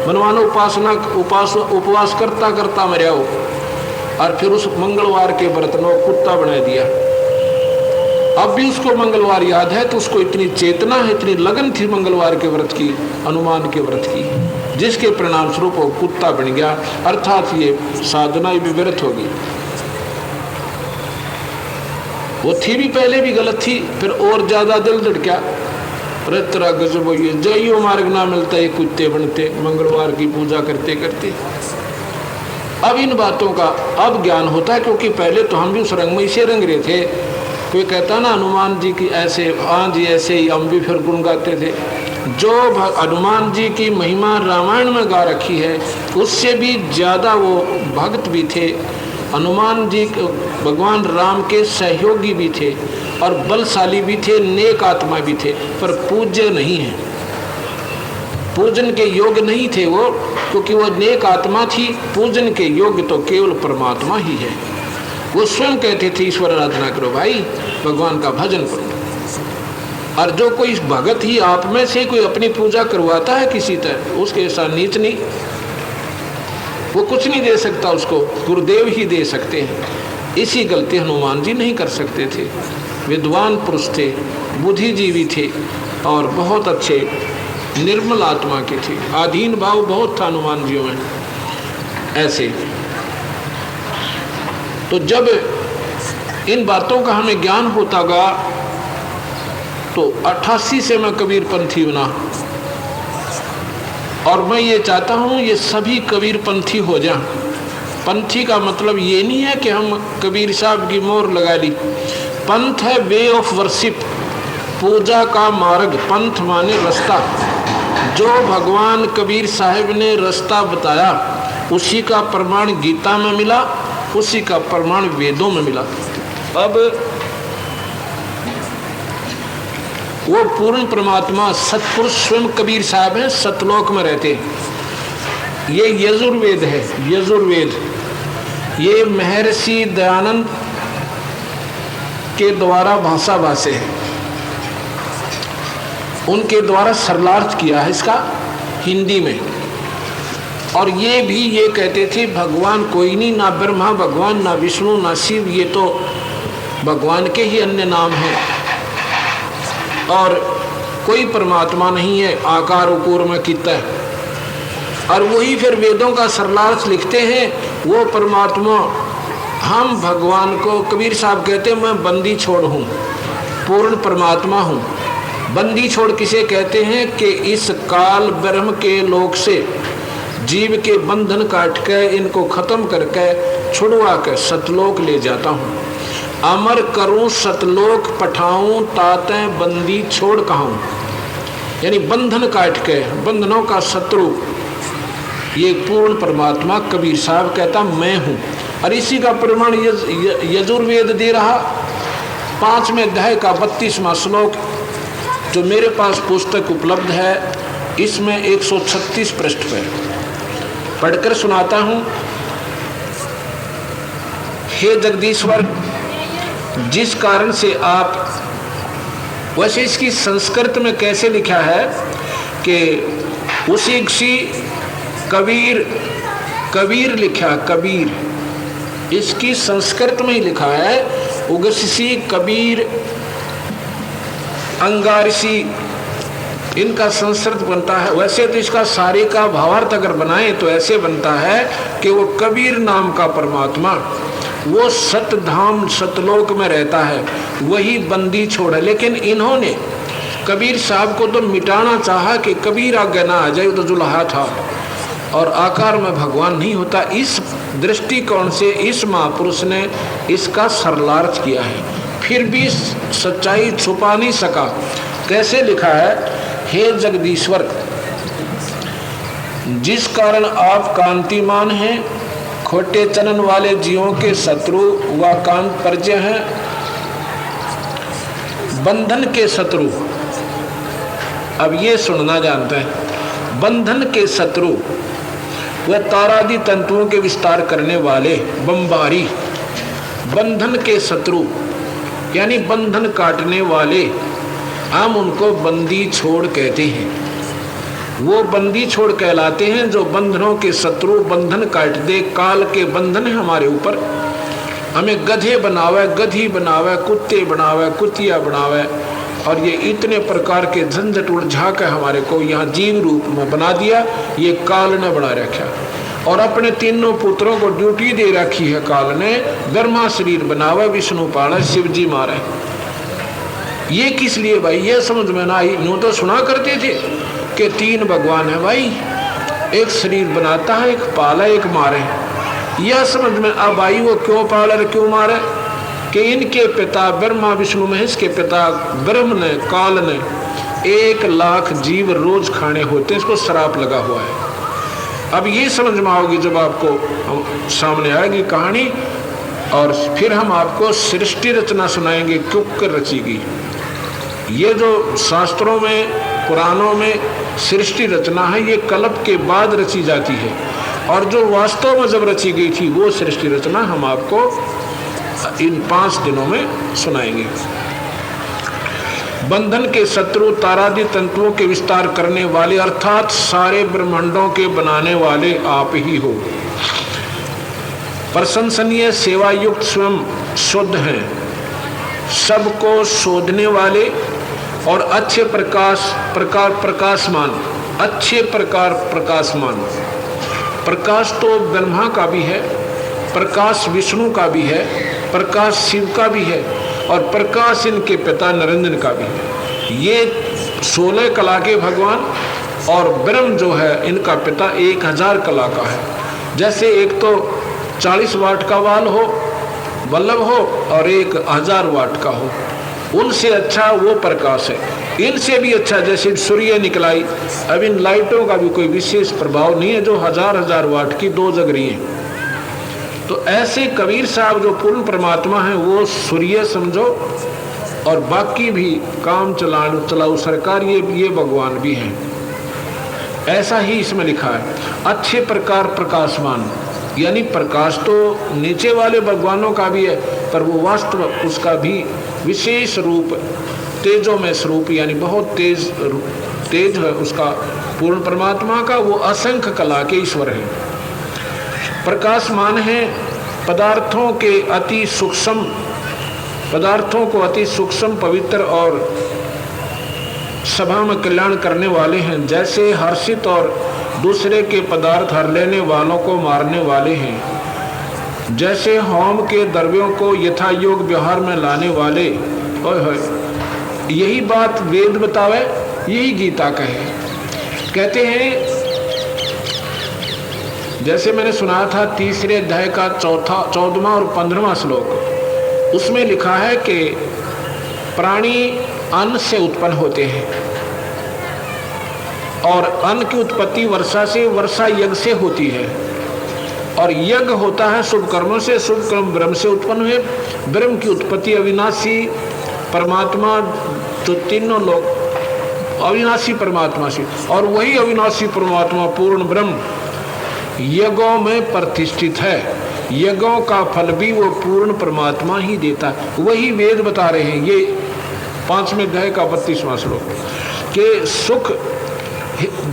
मनवानो उपवास करता करता मरिया हो, और फिर उस मंगलवार के व्रत ने कुत्ता बना दिया। अब भी उसको मंगलवार याद है, तो उसको इतनी चेतना है, इतनी लगन थी मंगलवार के व्रत की, हनुमान के व्रत की, जिसके परिणाम स्वरूप वो कुत्ता बन गया। अर्थात ये साधना भी व्यर्थ होगी। वो थी भी पहले भी गलत थी, फिर और ज्यादा दिल धड़का, तरह गजब हुई, जइयो मार्ग ना मिलता ये कुत्ते बनते मंगलवार की पूजा करते करते। अब इन बातों का अब ज्ञान होता है, क्योंकि पहले तो हम भी उस रंग में इसे रंग रहे थे। कोई कहता ना हनुमान जी की ऐसे, हाँ जी ऐसे ही, हम भी फिर गुण गाते थे। जो हनुमान जी की महिमा रामायण में गा रखी है, उससे भी ज़्यादा वो भक्त भी थे। हनुमान जी भगवान राम के सहयोगी भी थे और बलशाली भी थे, नेक आत्मा भी थे, पर पूज्य नहीं है, पूजन के योग्य नहीं थे वो, क्योंकि वो नेक आत्मा थी। पूजन के योग्य तो केवल परमात्मा ही है। वो स्वयं कहते थे ईश्वर आराधना करो भाई, भगवान का भजन करो। और जो कोई भगत ही आप में से कोई अपनी पूजा करवाता है किसी तरह, उसके साथ नीच नहीं, वो कुछ नहीं दे सकता, उसको गुरुदेव ही दे सकते हैं। इसी गलती हनुमान जी नहीं कर सकते थे। विद्वान पुरुष थे, बुद्धिजीवी थे और बहुत अच्छे निर्मल आत्मा के थे। आधीन भाव बहुत था हनुमान जी में। ऐसे तो जब इन बातों का हमें ज्ञान होता गया, तो 88 से मैं कबीर पंथी बना, और मैं ये चाहता हूँ ये सभी कबीर पंथी हो जाएं। पंथी का मतलब ये नहीं है कि हम कबीर साहब की मोहर लगा ली। पंथ है वे ऑफ वर्शिप, पूजा का मार्ग। पंथ माने रास्ता। जो भगवान कबीर साहब ने रास्ता बताया, उसी का प्रमाण गीता में मिला, उसी का प्रमाण वेदों में मिला। अब वो पूर्ण परमात्मा सतपुरुष स्वयं कबीर साहब हैं, सतलोक में रहते हैं। ये यजुर्वेद है, यजुर्वेद ये महर्षि दयानंद के द्वारा भाषा भाषे है, उनके द्वारा सरलार्थ किया है इसका हिंदी में। और ये भी ये कहते थे भगवान कोई नहीं, ना ब्रह्मा भगवान, ना विष्णु, ना शिव, ये तो भगवान के ही अन्य नाम हैं, और कोई परमात्मा नहीं है आकार उकुर में कितना है। और वही फिर वेदों का सरलार्थ लिखते हैं, वो परमात्मा हम भगवान को, कबीर साहब कहते हैं मैं बंदी छोड़ हूँ, पूर्ण परमात्मा हूँ। बंदी छोड़ किसे कहते हैं कि इस काल ब्रह्म के लोक से जीव के बंधन काट के इनको खत्म करके छुड़वा के सतलोक ले जाता हूँ। अमर करूं सतलोक पठाऊं, ताते बंदी छोड़ कहूं। यानी बंधन काट के, बंधनों का शत्रु ये पूर्ण परमात्मा कबीर साहब कहता मैं हूँ। और इसी का प्रमाण यजुर्वेद दे रहा 5वें अध्याय का 32वां श्लोक, जो मेरे पास पुस्तक उपलब्ध है, इसमें 136 पृष्ठ पे पढ़कर सुनाता हूँ। हे जगदीश्वर, जिस कारण से आप, वैसे इसकी संस्कृत में कैसे लिखा है कि उसी कबीर लिखा, कबीर, इसकी संस्कृत में ही लिखा है उगसी कबीर अंगारसी, इनका संस्कृत बनता है। वैसे तो इसका सारे का भावार्थ अगर बनाए तो ऐसे बनता है कि वो कबीर नाम का परमात्मा वो सतधाम सतलोक में रहता है, वही बंदी छोड़ा। लेकिन इन्होंने कबीर साहब को तो मिटाना चाहा कि कबीर आगे ना आ जाए, तो जुल्हा था और आकार में भगवान नहीं होता। इस दृष्टिकोण से इस महापुरुष ने इसका सरलार्थ किया है, फिर भी सच्चाई छुपा नहीं सका। कैसे लिखा है, हे जगदीश्वर, जिस कारण आप कांतिमान हैं, खोटे चलन वाले जीवों के शत्रु व कांत पर्जय हैं, बंधन के शत्रु। अब ये सुनना जानते हैं, बंधन के शत्रु वह तारादि तंतुओं के विस्तार करने वाले बम्बारी, बंधन के शत्रु यानी बंधन काटने वाले, हम उनको बंदी छोड़ कहते हैं। वो बंदी छोड़ कहलाते हैं जो बंधनों के शत्रु, बंधन काट दे। काल के बंधन है हमारे ऊपर, हमें गधे बनावे, गधी बनावे, कुत्ते बनावे, कुतिया बनावे, और ये इतने प्रकार के झंझट उलझा के हमारे को यहाँ जीव रूप में बना दिया। ये काल ने बना रखा और अपने तीनों पुत्रों को ड्यूटी दे रखी है काल ने, ब्रह्मा शरीर बनावे, विष्णु पाले, शिव जी मारे। ये किस लिए भाई, ये समझ में ना आई। यूँ तो सुना करते थे कि 3 भगवान है भाई, एक शरीर बनाता है, एक पाला, एक मारे। यह समझ में अब आई वो क्यों पाला क्यों मारे, कि इनके पिता ब्रह्मा विष्णु महेश के पिता ब्रह्म ने, काल ने 1 लाख जीव रोज खाने होते हैं, इसको श्राप लगा हुआ है। अब ये समझ में आओगी जब आपको सामने आएगी कहानी, और फिर हम आपको सृष्टि रचना सुनाएंगे, क्यों कर रची गई। ये जो शास्त्रों में, पुराणों में सृष्टि रचना है, ये कल्प के बाद रची जाती है, और जो वास्तव में जब रची गई थी वो सृष्टि रचना हम आपको इन 5 दिनों में सुनाएंगे। बंधन के शत्रु, तारादि तंतुओं के विस्तार करने वाले, अर्थात सारे ब्रह्मांडों के बनाने वाले आप ही हो। प्रशंसनीय सेवा युक्त स्वयं शुद्ध हैं, सबको शोधने वाले और अच्छे प्रकाशमान, अच्छे प्रकार प्रकाशमान। प्रकाश तो ब्रह्मा का भी है, प्रकाश विष्णु का भी है, प्रकाश शिव का भी है, और प्रकाश इनके पिता निरंजन का भी है। ये 16 कला के भगवान, और ब्रह्म जो है इनका पिता 1000 कला का है। जैसे एक तो 40 वाट का वाल हो, बल्लभ हो, और 1000 वाट का हो, उनसे अच्छा वो प्रकाश है। इनसे भी अच्छा जैसे सूर्य निकलाई, अब इन लाइटों का भी कोई विशेष प्रभाव नहीं है जो 1000 वाट की 2 जग रही हैं। तो ऐसे कबीर साहब जो पूर्ण परमात्मा है वो सूर्य समझो, और बाकी भी काम चलाऊ सरकार ये भगवान भी हैं। ऐसा ही इसमें लिखा है, अच्छे प्रकार प्रकाशमान, यानी प्रकाश तो नीचे वाले भगवानों का भी है, पर वो वास्तव उसका भी विशेष रूप तेजों में स्वरूप, यानी बहुत तेज है उसका, पूर्ण परमात्मा का। वो असंख्य कला के ईश्वर है। प्रकाशमान है, पदार्थों को अति सूक्ष्म पवित्र और सभा में कल्याण करने वाले हैं। जैसे हर्षित और दूसरे के पदार्थ हर लेने वालों को मारने वाले हैं, जैसे होम के द्रव्यों को यथा योग व्यवहार में लाने वाले। यही बात वेद बतावे, यही गीता कहे। कहते हैं जैसे मैंने सुनाया था तीसरे अध्याय का 14वां और 15वां श्लोक, उसमें लिखा है कि प्राणी अन्न से उत्पन्न होते हैं और अन्न की उत्पत्ति वर्षा से, वर्षा यज्ञ से होती है और यज्ञ होता है शुभ कर्मों से, शुभ कर्म ब्रह्म से उत्पन्न हुए। ब्रह्म की उत्पत्ति अविनाशी परमात्मा, तो तीनों लोग अविनाशी परमात्मा से, और वही अविनाशी परमात्मा पूर्ण ब्रह्म यज्ञों में प्रतिष्ठित है। यज्ञों का फल भी वो पूर्ण परमात्मा ही देता है। वही वेद बता रहे हैं, ये 5वें अध्याय का 32वां श्लोक, कि सुख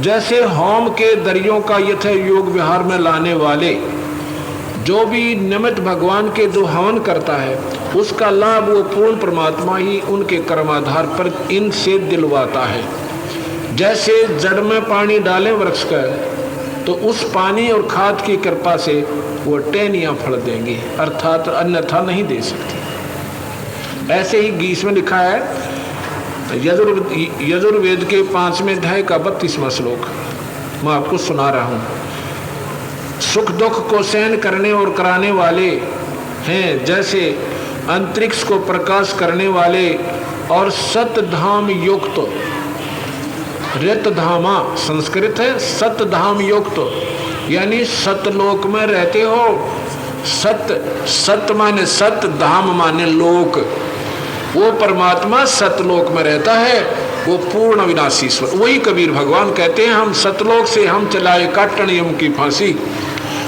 जैसे होम के दरियों का यथ योग विहार में लाने वाले जो भी निमित्त भगवान के जो हवन करता है उसका लाभ वो पूर्ण परमात्मा ही उनके कर्माधार पर इनसे दिलवाता है। जैसे जड़ में पानी डालें वृक्ष का तो उस पानी और खाद की कृपा से वो टहनियाँ फल देंगी, अर्थात अन्यथा नहीं दे सकती। ऐसे ही गीस में लिखा है यजुर्वेद के 5वें अध्याय का 32वां श्लोक, मैं आपको सुना रहा हूँ। सुख दुख को सहन करने और कराने वाले हैं, जैसे अंतरिक्ष को प्रकाश करने वाले और सतधाम युक्त, रितधामा संस्कृत है, सतधाम युक्त यानी सतलोक में रहते हो। सत माने सत, धाम माने लोक, वो परमात्मा सतलोक में रहता है, वो पूर्ण अविनाशी ईश्वर। वही कबीर भगवान कहते हैं, हम सतलोक से हम चलाए काटन यम की फांसी,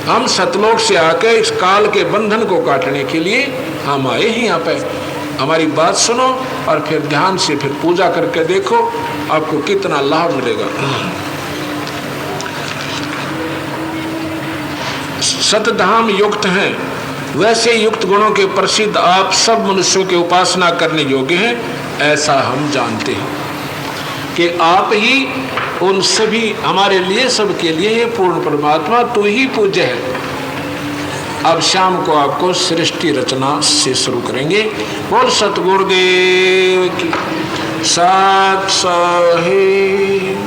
हम सतलोक से आके इस काल के बंधन को काटने के लिए हम आए ही यहाँ पे। हमारी बात सुनो और फिर ध्यान से फिर पूजा करके देखो, आपको कितना लाभ मिलेगा। सतधाम युक्त हैं, वैसे युक्त गुणों के प्रसिद्ध आप सब मनुष्यों के उपासना करने योग्य हैं, ऐसा हम जानते हैं कि आप ही उन सभी हमारे लिए, सबके लिए ये पूर्ण परमात्मा तू ही पूज्य है। अब शाम को आपको सृष्टि रचना से शुरू करेंगे। बोल सतगुरुदेव की साथ साहेब।